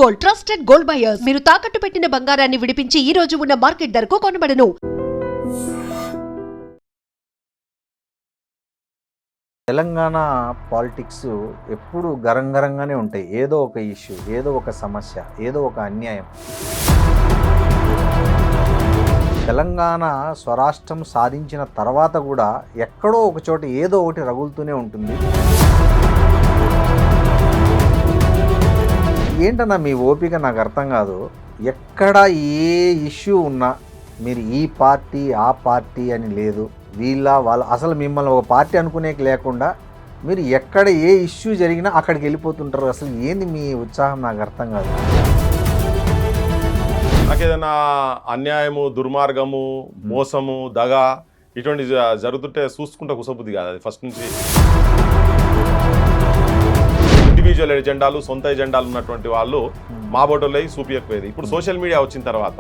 Gold, trusted gold buyers. మీరు తాకట్టు పెట్టిన బంగారాన్ని విడిపించి ఈ రోజు ఉన్న మార్కెట్ ధరకు కొనబడను. తెలంగాణ పాలిటిక్స్ ఎప్పుడు గరంగరంగానే ఉంటాయి. ఏదో ఒక ఇష్యూ, ఏదో ఒక సమస్య, ఏదో ఒక అన్యాయం. తెలంగాణ స్వరాష్ట్రం సాధించిన తర్వాత కూడా ఎక్కడో ఒక చోట ఏదో ఒకటి రగులుతూనే ఉంటుంది. ఏంటన్నా మీ ఓపిక నాకు అర్థం కాదు. ఎక్కడ ఏ ఇష్యూ ఉన్నా మీరు ఈ పార్టీ ఆ పార్టీ అని లేదు, వీళ్ళ వాళ్ళ అసలు మిమ్మల్ని ఒక పార్టీ అనుకునేకి లేకుండా మీరు ఎక్కడ ఏ ఇష్యూ జరిగినా అక్కడికి వెళ్ళిపోతుంటారు. అసలు ఏంది మీ ఉత్సాహం నాకు అర్థం కాదు. నాకు ఏదైనా అన్యాయము, దుర్మార్గము, మోసము, దగ ఇటువంటి జరుగుతుంటే చూసుకుంటే కుసబుద్ధి కాదు. అది ఫస్ట్ నుంచి ఇండివిజువల్ ఎజెండాలు, సొంత ఎజెండాలు ఉన్నటువంటి వాళ్ళు మా బోటోలో చూపించకపోయేది. ఇప్పుడు సోషల్ మీడియా వచ్చిన తర్వాత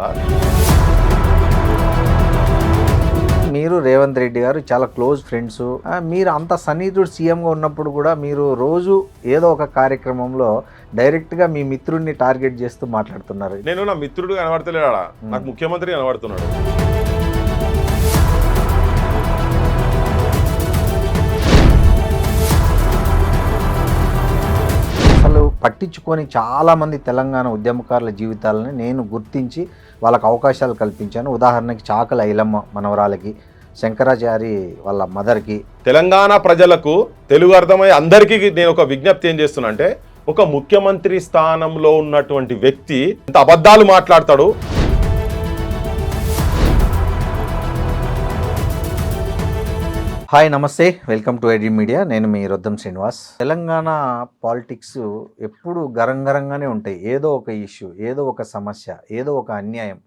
మీరు రేవంత్ రెడ్డి గారు చాలా క్లోజ్ ఫ్రెండ్స్. మీరు అంత సన్నిహితుడు సీఎంగా ఉన్నప్పుడు కూడా మీరు రోజు ఏదో ఒక కార్యక్రమంలో డైరెక్ట్గా మీ మిత్రుడిని టార్గెట్ చేస్తూ మాట్లాడుతున్నారు. నేను నా మిత్రుడు కనబడతలేడా, నాకు ముఖ్యమంత్రి కనబడుతున్నాడు. అసలు పట్టించుకొని చాలామంది తెలంగాణ ఉద్యమకారుల జీవితాలని నేను గుర్తించి వాళ్ళకి అవకాశాలు కల్పించాను. ఉదాహరణకి చాకల ఐలమ్మ మనవరాలకి, శంకరాచారి వాళ్ళ మదర్కి. తెలంగాణ ప్రజలకు తెలుగు అర్థమై అందరికీ నేను ఒక విజ్ఞప్తి ఏం చేస్తున్నా అంటే, ఒక ముఖ్యమంత్రి స్థానంలో ఉన్నటువంటి వ్యక్తి ఇంత అబద్ధాలు మాట్లాడతాడు. హాయ్, నమస్తే, వెల్కమ్ టు ఐడి మీడియా. నేను మీ రొద్దం శ్రీనివాస్. తెలంగాణ పాలిటిక్స్ ఎప్పుడు గరంగరంగానే ఉంటాయి. ఏదో ఒక ఇష్యూ, ఏదో ఒక సమస్య, ఏదో ఒక అన్యాయం,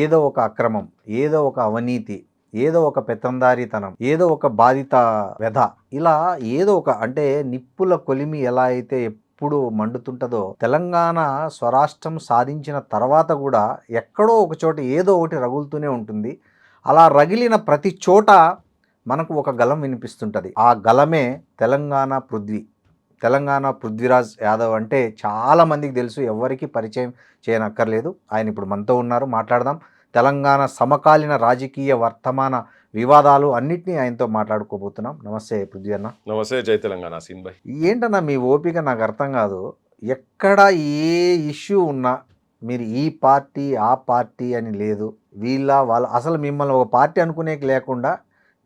ఏదో ఒక అక్రమం, ఏదో ఒక అవినీతి, ఏదో ఒక పెత్తందారీతనం, ఏదో ఒక బాధిత వ్యధ, ఇలా ఏదో ఒక అంటే నిప్పుల కొలిమి ఎలా అయితే ఎప్పుడు మండుతుంటుందో, తెలంగాణ స్వరాష్ట్రం సాధించిన తర్వాత కూడా ఎక్కడో ఒక చోట ఏదో ఒకటి రగులుతూనే ఉంటుంది. అలా రగిలిన ప్రతి చోట మనకు ఒక గలం వినిపిస్తుంటుంది. ఆ గలమే తెలంగాణ పృథ్వీరాజ్ యాదవ్ అంటే చాలామందికి తెలుసు, ఎవరికి పరిచయం చేయనక్కర్లేదు. ఆయన ఇప్పుడు మనతో ఉన్నారు, మాట్లాడదాం. తెలంగాణ సమకాలీన రాజకీయ వర్తమాన వివాదాలు అన్నిటినీ ఆయనతో మాట్లాడుకోబోతున్నాం. నమస్తే పృథ్వీ అన్న. నమస్తే, జై తెలంగాణ. సీన్ భాయ్, ఏంటన్నా మీ ఓపిక నాకు అర్థం కాదు. ఎక్కడ ఏ ఇష్యూ ఉన్నా మీరు ఈ పార్టీ ఆ పార్టీ అని లేదు, వీళ్ళ వాళ్ళ అసలు మిమ్మల్ని ఒక పార్టీ అనుకునేకి లేకుండా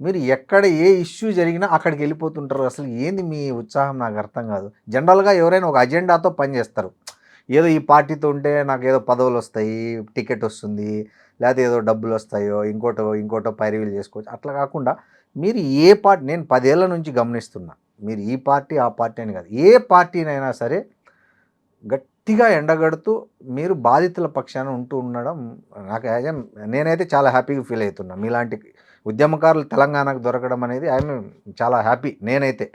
మీరు ఎక్కడ ఏ ఇష్యూ జరిగినా అక్కడికి వెళ్ళిపోతుంటారు. అసలు ఏంది మీ ఉత్సాహం నాకు అర్థం కాదు. జనరల్గా ఎవరైనా ఒక అజెండాతో పనిచేస్తారు. ఏదో ఈ పార్టీతో ఉంటే నాకు ఏదో పదవులు వస్తాయి, టికెట్ వస్తుంది, లేకపోతే ఏదో డబ్బులు వస్తాయో, ఇంకోటో పైరవీలు చేసుకోవచ్చు. అట్లా కాకుండా మీరు ఏ పార్టీ, నేను 10 ఏళ్ల నుంచి గమనిస్తున్నా, మీరు ఈ పార్టీ ఆ పార్టీ అని కాదు, ఏ పార్టీనైనా సరే గట్టిగా ఎండగడుతూ మీరు బాధితుల పక్షాన ఉంటూ ఉండడం నాకు నేనైతే చాలా హ్యాపీగా ఫీల్ అవుతున్నా. మీలాంటి ఉద్యమకారులు తెలంగాణకు దొరకడం అనేది ఐఎమ్ చాలా హ్యాపీ నేనైతే.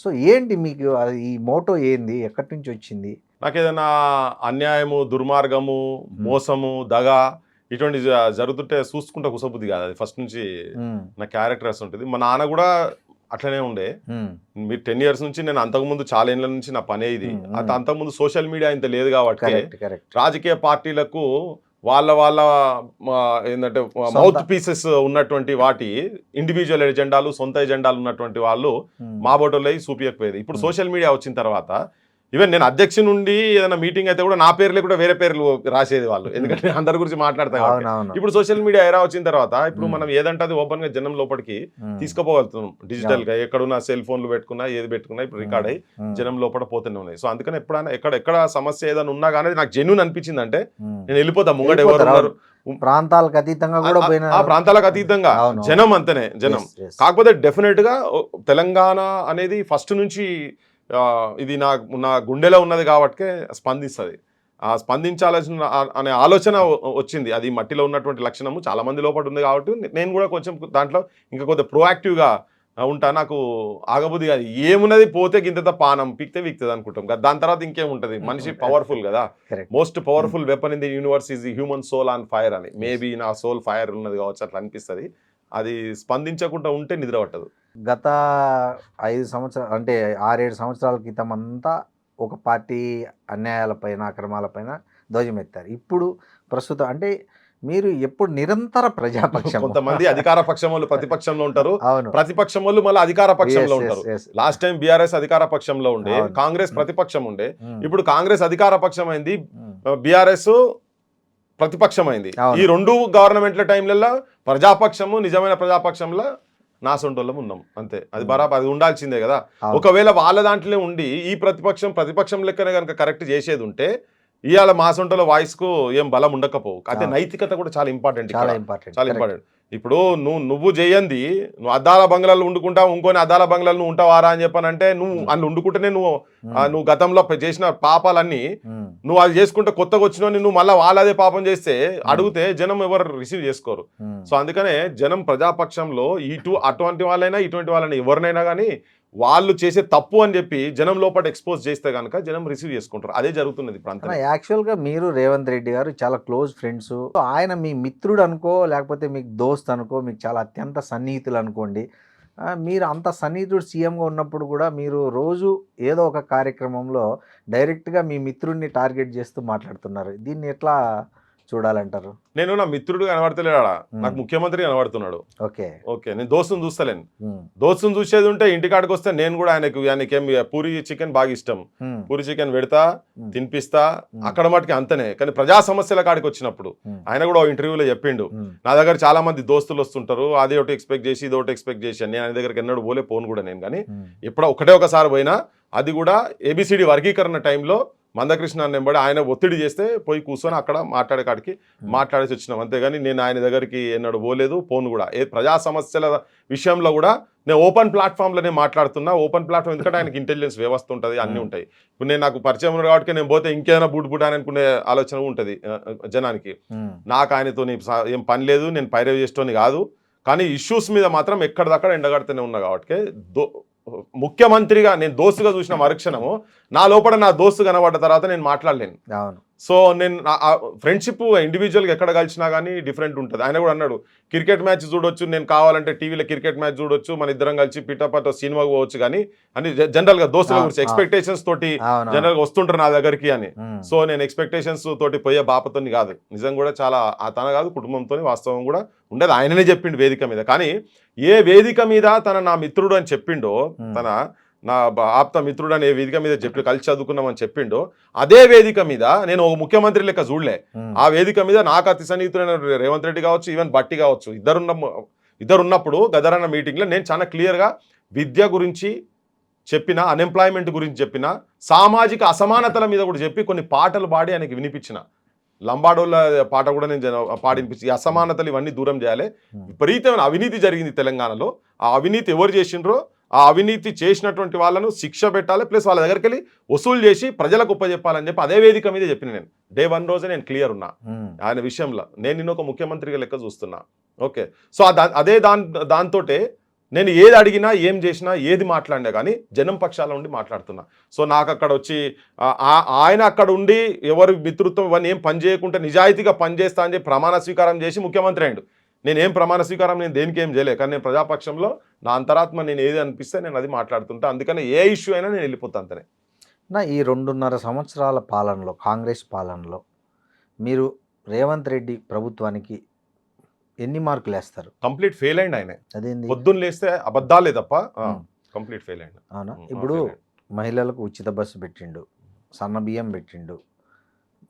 సో ఏంటి మీకు ఈ మోటో ఏంది, ఎక్కడి నుంచి వచ్చింది? నాకు ఏదైనా అన్యాయము, దుర్మార్గము, మోసము, దగ ఇటువంటి జరుగుతుంటే చూసుకుంటే కుసబుద్ధి కాదు. అది ఫస్ట్ నుంచి నా క్యారెక్టర్స్ ఉంటుంది. మా నాన్న కూడా అట్లనే ఉండే. మీరు 10 years నుంచి, నేను అంతకుముందు చాలా ఏళ్ళ నుంచి నా పనే ఇది. అంతకుముందు సోషల్ మీడియా ఇంత లేదు కాబట్టి రాజకీయ పార్టీలకు వాళ్ళ ఏంటంటే మౌత్ పీసెస్ ఉన్నటువంటి వాటి ఇండివిజువల్ ఎజెండాలు, సొంత ఎజెండాలు ఉన్నటువంటి వాళ్ళు మా బోటోలో చూపించకపోయేది. ఇప్పుడు సోషల్ మీడియా వచ్చిన తర్వాత ఈవెన్ నేను అధ్యక్ష నుండి ఏదైనా మీటింగ్ అయితే కూడా నా పేర్లే కూడా వేరే పేర్లు రాసేది వాళ్ళు, ఎందుకంటే అందరి గురించి మాట్లాడతాం. ఇప్పుడు సోషల్ మీడియా ఎరా వచ్చిన తర్వాత ఇప్పుడు మనం ఏదంటే అది ఓపెన్ గా జనం లోపలికి తీసుకుపోగలుగుతున్నాం. డిజిటల్ గా ఎక్కడున్నా సెల్ ఫోన్లు పెట్టుకున్నా, ఏది పెట్టుకున్నా ఇప్పుడు రికార్డ్ అయ్యి జనం లోపల పోతూనే ఉన్నాయి. సో అందుకని ఎప్పుడైనా ఎక్కడ సమస్య ఏదైనా ఉన్నా కానీ నాకు జెన్యూన్ అనిపించింది అంటే నేను వెళ్ళిపోతా. ముంగట ఎవరు ఉన్నారు, ప్రాంతాలకు అతీతంగా కూడా ఆ ప్రాంతాలకు అతీతంగా జనం అంతనే జనం. కాకపోతే డెఫినెట్ గా తెలంగాణ అనేది ఫస్ట్ నుంచి ఇది నా గుండెలో ఉన్నది కాబట్టి స్పందిస్తుంది. స్పందించాల్సిన అనే ఆలోచన వచ్చింది. అది మట్టిలో ఉన్నటువంటి లక్షణము చాలా మంది లోపల ఉంది కాబట్టి నేను కూడా కొంచెం దాంట్లో ఇంకా కొద్దిగా ప్రోయాక్టివ్గా ఉంటా. నాకు ఆగబుద్ధి కాదు. ఏమున్నది పోతే గింత పానం పీక్తే వీక్తుంది అనుకుంటాం కదా, దాని తర్వాత ఇంకేముంటుంది. మనిషి పవర్ఫుల్ కదా. Most powerful weapon in the universe is the human soul on fire అని. మేబీ నా సోల్ ఫైర్ ఉన్నది కావచ్చు, అట్లా అనిపిస్తుంది. అది స్పందించకుండా ఉంటే నిద్ర పట్టదు. గత 5 సంవత్సరాలు అంటే 6-7 సంవత్సరాల క్రితం అంతా ఒక పార్టీ అన్యాయాలపైన అక్రమాలపైన ధ్వజమెత్తారు. ఇప్పుడు ప్రస్తుతం అంటే మీరు ఎప్పుడు నిరంతర ప్రజాపక్షం. కొంతమంది అధికార పక్షం వాళ్ళు ప్రతిపక్షంలో ఉంటారు, అవును. ప్రతిపక్షం వాళ్ళు మళ్ళీ అధికార పక్షంలో ఉంటారు. yes. లాస్ట్ టైం బీఆర్ఎస్ అధికార పక్షంలో ఉండే, అవును. కాంగ్రెస్ ప్రతిపక్షం ఉండే, ఉమ్, ఇప్పుడు కాంగ్రెస్ అధికార పక్షం అయింది, ఉమ్, బీఆర్ఎస్ ప్రతిపక్షం అయింది. అవును. ఈ రెండు గవర్నమెంట్ల టైంలలో ప్రజాపక్షము నిజమైన ప్రజాపక్షంలో నా సొంటోళ్ళం ఉన్నాం అంతే. అది బరాబర్, అది ఉండాల్సిందే కదా. అవును. ఒకవేళ వాళ్ళ దాంట్లో ఉండి ఈ ప్రతిపక్షం లెక్కనే కనుక కరెక్ట్ చేసేది ఉంటే ఇవాళ మా సొంటల వాయిస్ కు ఏం బలం ఉండకపోవు. అయితే నైతికత కూడా చాలా ఇంపార్టెంట్, చాలా ఇంపార్టెంట్. చాలా ఇంపార్టెంట్. ఇప్పుడు నువ్వు చేయండి, నువ్వు అద్దాల బంగ్లాలు వండుకుంటావు, ఇంకొని అద్దాల బంగ్లాలు నువ్వు ఉంటావారా అని చెప్పానంటే నువ్వు అందులో వండుకుంటేనే నువ్వు గతంలో చేసిన పాపాలన్నీ నువ్వు అది చేసుకుంటే కొత్తగా వచ్చిన నువ్వు మళ్ళీ వాళ్ళదే పాపం చేస్తే అడిగితే జనం ఎవరు రిసీవ్ చేసుకోరు. సో అందుకనే జనం ప్రజాపక్షంలో అటువంటి వాళ్ళైనా ఇటువంటి వాళ్ళైనా ఎవరినైనా కానీ వాళ్ళు చేసే తప్పు అని చెప్పి జనం లోపల ఎక్స్పోజ్ చేస్తే కనుక జనం రిసీవ్ చేసుకుంటారు. అదే జరుగుతున్నది ఇప్పుడు. యాక్చువల్గా మీరు రేవంత్ రెడ్డి గారు చాలా క్లోజ్ ఫ్రెండ్స్. ఆయన మీ మిత్రుడు అనుకో, లేకపోతే మీకు దోస్త్ అనుకో, మీకు చాలా అత్యంత సన్నిహితులు అనుకోండి. మీరు అంత సన్నిహితుడు సీఎంగా ఉన్నప్పుడు కూడా మీరు రోజు ఏదో ఒక కార్యక్రమంలో డైరెక్ట్గా మీ మిత్రుడిని టార్గెట్ చేస్తూ మాట్లాడుతున్నారు. దీన్ని ఎట్లా చూడాలంటారు? నేను నా మిత్రుడు కనబడతలేడా, నాకు ముఖ్యమంత్రి కనబడుతున్నాడు. ఓకే నేను దోస్తుని చూస్తలేను. దోస్తుని చూసేది ఉంటే ఇంటికాడికి వస్తే నేను కూడా ఆయనకేం పూరి చికెన్ బాగా ఇష్టం, పూరి చికెన్ పెడతా, తినిపిస్తా, అక్కడ మటుకి అంతనే. కానీ ప్రజా సమస్యల కాడికి వచ్చినప్పుడు ఆయన కూడా ఇంటర్వ్యూలో చెప్పిండు, నా దగ్గర చాలా మంది దోస్తులు వస్తుంటారు, అది ఒకటి ఎక్స్పెక్ట్ చేసి ఇది ఒకటి ఎక్స్పెక్ట్ చేసి. నేను ఆయన దగ్గరికి ఎన్నడూ పోను కూడా నేను. కానీ ఎప్పుడో ఒకసారి పోయినా, అది కూడా ఏబిసిడి వర్గీకరణ టైంలో మందకృష్ణ నెంబడి ఆయన ఒత్తిడి చేస్తే పోయి కూర్చొని అక్కడ మాట్లాడేసి వచ్చినాం. అంతేగాని నేను ఆయన దగ్గరికి ఎన్నడూ పోను కూడా. ప్రజా సమస్యల విషయంలో కూడా నేను ఓపెన్ ప్లాట్ఫామ్లోనే మాట్లాడుతున్నా. ఓపెన్ ప్లాట్ఫామ్ ఎందుకంటే ఆయనకి ఇంటెలిజెన్స్ వ్యవస్థ ఉంటుంది, అన్నీ ఉంటాయి. ఇప్పుడు నాకు పరిచయం ఉన్నాడు కాబట్టి నేను పోతే ఇంకేదైనా బూట్ అని అనుకునే ఆలోచన ఉంటుంది జనానికి. నాకు ఆయనతో ఏం పని లేదు, నేను పైరవి చేస్తోని కాదు. కానీ ఇష్యూస్ మీద మాత్రం ఎక్కడిదక్కడ ఎండగడుతూనే ఉన్నా కాబట్టి ముఖ్యమంత్రిగా నేను దోస్తుగా చూసిన మరుక్షణము నా లోపల నా దోస్తు కనబడ్డ తర్వాత నేను మాట్లాడలేను. సో నేను ఫ్రెండ్షిప్ ఇండివిజువల్గా ఎక్కడ కలిసినా కానీ డిఫరెంట్ ఉంటుంది. ఆయన కూడా అన్నాడు, క్రికెట్ మ్యాచ్ చూడొచ్చు, నేను కావాలంటే టీవీలో క్రికెట్ మ్యాచ్ చూడొచ్చు, మన ఇద్దరం కలిసి పిట్టపట్ట సినిమాకి పోవచ్చు, కానీ అని జనరల్గా దోస్తుల గురించి ఎక్స్పెక్టేషన్స్ తోటి జనరల్గా వస్తుంటారు నా దగ్గరికి అని. సో నేను ఎక్స్పెక్టేషన్స్ తోటి పోయే బాపతోని కాదు, నిజం కూడా చాలా తన కాదు కుటుంబంతో వాస్తవం కూడా ఉండేది. ఆయననే చెప్పిండు వేదిక మీద. కానీ ఏ వేదిక మీద నా మిత్రుడు అని చెప్పిండో, నా ఆప్త మిత్రుడు అనే వేదిక మీద చెప్పి కలిసి చదువుకున్నామని చెప్పిండో, అదే వేదిక మీద నేను ఒక ముఖ్యమంత్రి లెక్క చూడలే. ఆ వేదిక మీద నాకు అతి సన్నిహితుడైన రేవంత్ రెడ్డి కావచ్చు, ఈవెన్ బట్టి కావచ్చు, ఇద్దరున్నప్పుడు గదరన్న మీటింగ్లో నేను చాలా క్లియర్గా విద్య గురించి చెప్పిన, అన్ఎంప్లాయ్మెంట్ గురించి చెప్పిన, సామాజిక అసమానతల మీద కూడా చెప్పి కొన్ని పాటలు పాడి ఆయనకి వినిపించిన. లంబాడోళ్ళ పాట కూడా నేను పాడినిపించి, ఈ అసమానతలు ఇవన్నీ దూరం చేయాలి. విపరీతమైన అవినీతి జరిగింది తెలంగాణలో. ఆ అవినీతి ఎవరు చేసిండ్రో ఆ అవినీతి చేసినటువంటి వాళ్ళను శిక్ష పెట్టాలి, ప్లస్ వాళ్ళ దగ్గరికి వెళ్ళి వసూలు చేసి ప్రజలకు ఉపజెప్పాలని చెప్పి అదే వేదిక మీద చెప్పిన. నేను డే 1 రోజే నేను క్లియర్ ఉన్నా ఆయన విషయంలో. నేను నిన్న ఒక ముఖ్యమంత్రిగా లెక్క చూస్తున్నా. ఓకే, సో అదే దాంతో నేను ఏది అడిగినా, ఏం చేసినా, ఏది మాట్లాడినా కానీ జనం పక్షాల ఉండి మాట్లాడుతున్నా. సో నాకు అక్కడ వచ్చి ఆయన అక్కడ ఉండి ఎవరు మిత్రుత్వం ఇవన్నీ ఏం పని చేయకుండా నిజాయితీగా పనిచేస్తా అని చెప్పి ప్రమాణ స్వీకారం చేసి ముఖ్యమంత్రి అయ్యాడు. నేనేం ప్రమాణ స్వీకారం నేను దేనికి ఏం చేయలే, కానీ నేను ప్రజాపక్షంలో నా అంతరాత్మ నేను ఏది అనిపిస్తే నేను అది మాట్లాడుతుంటా. అందుకని ఏ ఇష్యూ అయినా నేను వెళ్ళిపోతా అంతనే. ఈ 2.5 సంవత్సరాల పాలనలో, కాంగ్రెస్ పాలనలో మీరు రేవంత్ రెడ్డి ప్రభుత్వానికి ఎన్ని మార్కులు వేస్తారు? కంప్లీట్ ఫెయిల్ అయింది ఆయన. అదేంది? పొద్దున్న లేస్తే అబద్ధాలే తప్ప కంప్లీట్ ఫెయిల్ అయింది. అవునా? ఇప్పుడు మహిళలకు ఉచిత బస్సు పెట్టిండు, సన్న బియ్యం పెట్టిండు,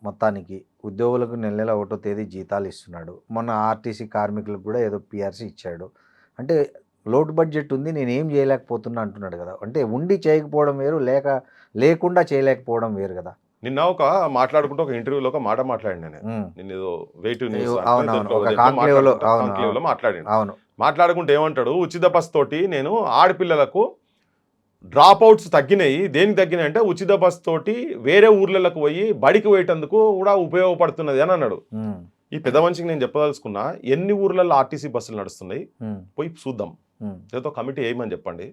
మొత్తానికి ఉద్యోగులకు నెల 1వ తేదీ జీతాలు ఇస్తున్నాడు. మొన్న ఆర్టీసీ కార్మికులకు కూడా ఏదో పిఆర్సీ ఇచ్చాడు. అంటే లోటు బడ్జెట్ ఉంది, నేనేం చేయలేకపోతున్నా అంటున్నాడు కదా. అంటే ఉండి చేయకపోవడం వేరు, లేకుండా చేయలేకపోవడం వేరు కదా. నిన్న మాట్లాడుకుంటూ ఒక ఇంటర్వ్యూలో ఒక మాట మాట్లాడినా నేను ఏదో వెయిట్ మాట్లాడుకుంటే ఏమంటాడు, ఉచిత బస్ తోటి నేను ఆడపిల్లలకు డ్రాప్ అవుట్స్ తగ్గినాయి. దేనికి తగ్గినాయి అంటే ఉచిత బస్ తోటి వేరే ఊర్లకు పోయి బడికి పోయేటందుకు కూడా ఉపయోగపడుతున్నది అని అన్నాడు. ఈ పెద్ద మనిషికి నేను చెప్పదలుచుకున్నా, ఎన్ని ఊర్లలో ఆర్టీసీ బస్సులు నడుస్తున్నాయి పోయి చూద్దాం, ఏదో కమిటీ వేయమని చెప్పండి.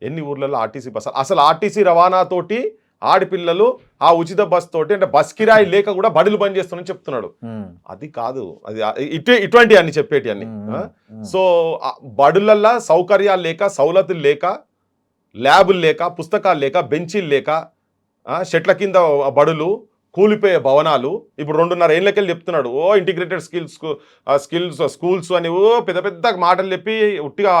ఎన్ని ఊర్లలో ఆర్టీసీ బస్సులు, అసలు ఆర్టీసీ రవాణాతోటి ఆడపిల్లలు ఆ ఉచిత బస్ తోటి అంటే బస్ కిరాయి లేక కూడా బడులు బంద్ చేస్తున్నారని చెప్తున్నాడు. అది కాదు, అది ఇటువంటి అన్ని చెప్పేటి అన్ని. సో బడులల్లో సౌకర్యాలు లేక, సౌలతులు లేక, ల్యాబులు లేక, పుస్తకాలు లేక, బెంచీలు లేక, చెట్ల కింద బడులు, కూలిపోయే భవనాలు. ఇప్పుడు 2.5 ఏళ్ళకెళ్ళి చెప్తున్నాడు ఇంటిగ్రేటెడ్ స్కూల్స్ అని పెద్ద పెద్ద మాటలు చెప్పి ఉట్టిగా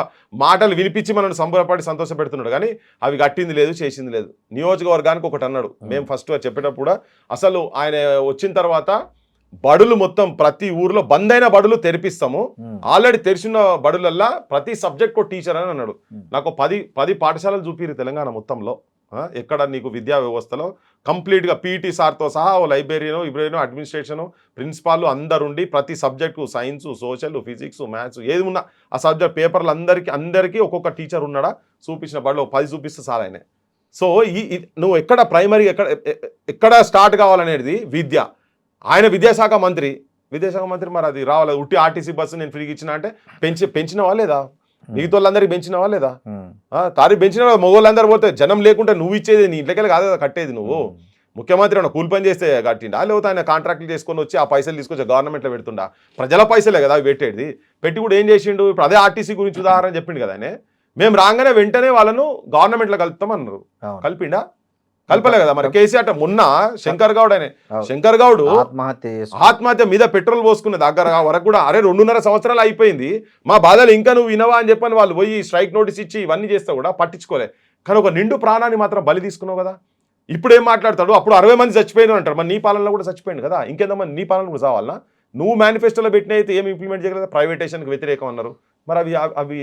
మాటలు వినిపించి మనల్ని సంబరపడి సంతోషపెడుతున్నాడు. కానీ అవి కట్టింది లేదు, చేసింది లేదు. నియోజకవర్గానికి ఒకటి అన్నాడు. మేము ఫస్ట్ చెప్పేటప్పుడు కూడా అసలు ఆయన వచ్చిన తర్వాత బడులు మొత్తం ప్రతి ఊర్లో బంద్ అయిన బడులు తెరిపిస్తాము, ఆల్రెడీ తెరిచిన బడులల్లా ప్రతి సబ్జెక్ట్ ఒక టీచర్ అని అన్నాడు. నాకు 10 పాఠశాలలు చూపిరు తెలంగాణ మొత్తంలో. ఎక్కడ నీకు విద్యా వ్యవస్థలో కంప్లీట్గా పీటీ సార్తో సహా లైబ్రరీనో అడ్మినిస్ట్రేషను ప్రిన్సిపాల్ అందరుండి ప్రతి subject science, social, physics, maths ఏది ఉన్నా ఆ సబ్జెక్ట్ పేపర్లు అందరికీ ఒక్కొక్క టీచర్ ఉన్నాడా చూపించిన బడిలో 10 చూపిస్తే సార్ ఆయన. సో నువ్వు ఎక్కడ ప్రైమరీ ఎక్కడ స్టార్ట్ కావాలనేది విద్య. ఆయన విద్యాశాఖ మంత్రి మరి అది రావాలి. ఉట్టి ఆర్టీసీ బస్సు నేను ఫ్రీగా ఇచ్చిన అంటే పెంచినవా లేదా? మిగతా వాళ్ళందరికీ పెంచినవా లేదా? తారీఖు పెంచిన మగవాళ్ళందరూ పోతే జనం లేకుంటే నువ్వు ఇచ్చేది నీ ఇంట్లోకెళ్ళి కాదు కదా కట్టేది. నువ్వు ముఖ్యమంత్రి అన్న కూలి పని చేస్తే కట్టిండా, లేకపోతే ఆయన కాంట్రాక్ట్లు చేసుకొని వచ్చి ఆ పైసలు తీసుకొచ్చి గవర్నమెంట్లో పెడుతుండా? ప్రజల పైసలే కదా అవి పెట్టేది. పెట్టి కూడా ఏం చేసిండు? ఇప్పుడు అదే ఆర్టీసీ గురించి ఉదాహరణ చెప్పిండు కదా ఆయన. మేము రాగానే వెంటనే వాళ్ళను గవర్నమెంట్లో కలుపుతామన్నారు. కలిపిండా? కలపలే కదా. మరి కేసీఆర్ మొన్న శంకర్ గౌడ్ ఆత్మహత్య మీద పెట్రోల్ పోసుకునే దగ్గర వరకు కూడా 2.5 సంవత్సరాలు అయిపోయింది, మా బాధలు ఇంకా నువ్వు వినవా అని చెప్పని వాళ్ళు పోయి స్ట్రైక్ నోటీస్ ఇచ్చి ఇవన్నీ చేస్తా కూడా పట్టించుకోలే. కానీ ఒక నిండు ప్రాణాన్ని మాత్రం బలి తీసుకున్నావు కదా. ఇప్పుడు ఏం మాట్లాడతాడు? అప్పుడు 60 మంది చచ్చిపోయినా అంటారు. మరి నీ పాలనలో కూడా చచ్చిపోయింది కదా, ఇంకెంతమంది నీ పాలన కూడా చావాలన్నా? నువ్వు మేనిఫెస్టోలో పెట్టిన అయితే ఏమి ఇంప్లిమెంట్ చేయగలదా? ప్రైవేటేషన్కి వ్యతిరేకం అన్నారు. మరి అవి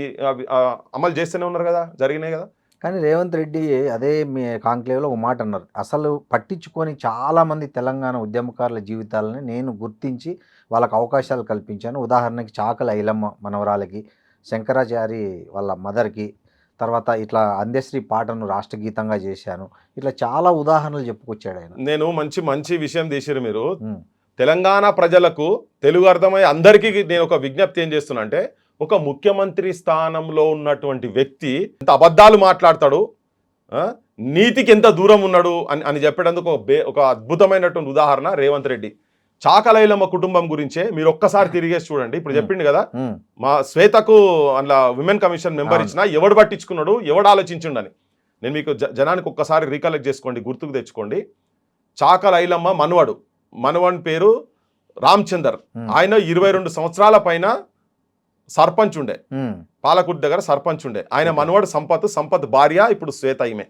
అమలు చేస్తూనే ఉన్నారు కదా, జరిగినాయి కదా. కానీ రేవంత్ రెడ్డి అదే మీ కాంక్లేవ్లో ఒక మాట అన్నారు, అసలు పట్టించుకొని చాలామంది తెలంగాణ ఉద్యమకారుల జీవితాలని నేను గుర్తించి వాళ్ళకి అవకాశాలు కల్పించాను. ఉదాహరణకి చాకల ఐలమ్మ మనవరాలకి, శంకరాచారి వాళ్ళ మదర్కి, తర్వాత ఇట్లా అందశ్రీ పాటను రాష్ట్ర గీతంగా చేశాను. ఇట్లా చాలా ఉదాహరణలు చెప్పుకొచ్చాడు ఆయన. నేను మంచి విషయం తీసారు మీరు. తెలంగాణ ప్రజలకు తెలుగు అర్థమై అందరికీ నేను ఒక విజ్ఞప్తి ఏం చేస్తున్నా అంటే, ఒక ముఖ్యమంత్రి స్థానంలో ఉన్నటువంటి వ్యక్తి ఎంత అబద్ధాలు మాట్లాడతాడు, నీతికి ఎంత దూరం ఉన్నాడు అని చెప్పేందుకు ఒక అద్భుతమైనటువంటి ఉదాహరణ రేవంత్ రెడ్డి. చాకలైలమ్మ కుటుంబం గురించే మీరు ఒక్కసారి తిరిగేసి చూడండి. ఇప్పుడు చెప్పిండు కదా మా శ్వేతకు అందులో విమెన్ కమిషన్ మెంబర్ ఇచ్చినా ఎవడు పట్టించుకున్నాడు, ఎవడు ఆలోచించుండని. నేను మీకు జనానికి ఒక్కసారి రీకలెక్ట్ చేసుకోండి, గుర్తుకు తెచ్చుకోండి. చాకలైలమ్మ మనవడి పేరు రామచందర్. ఆయన 22 సంవత్సరాల పైన సర్పంచ్ ఉండే, పాలకుర్తి దగ్గర సర్పంచ్ ఉండే. ఆయన మనవాడు సంపత్ భార్య ఇప్పుడు శ్వేత. ఈమె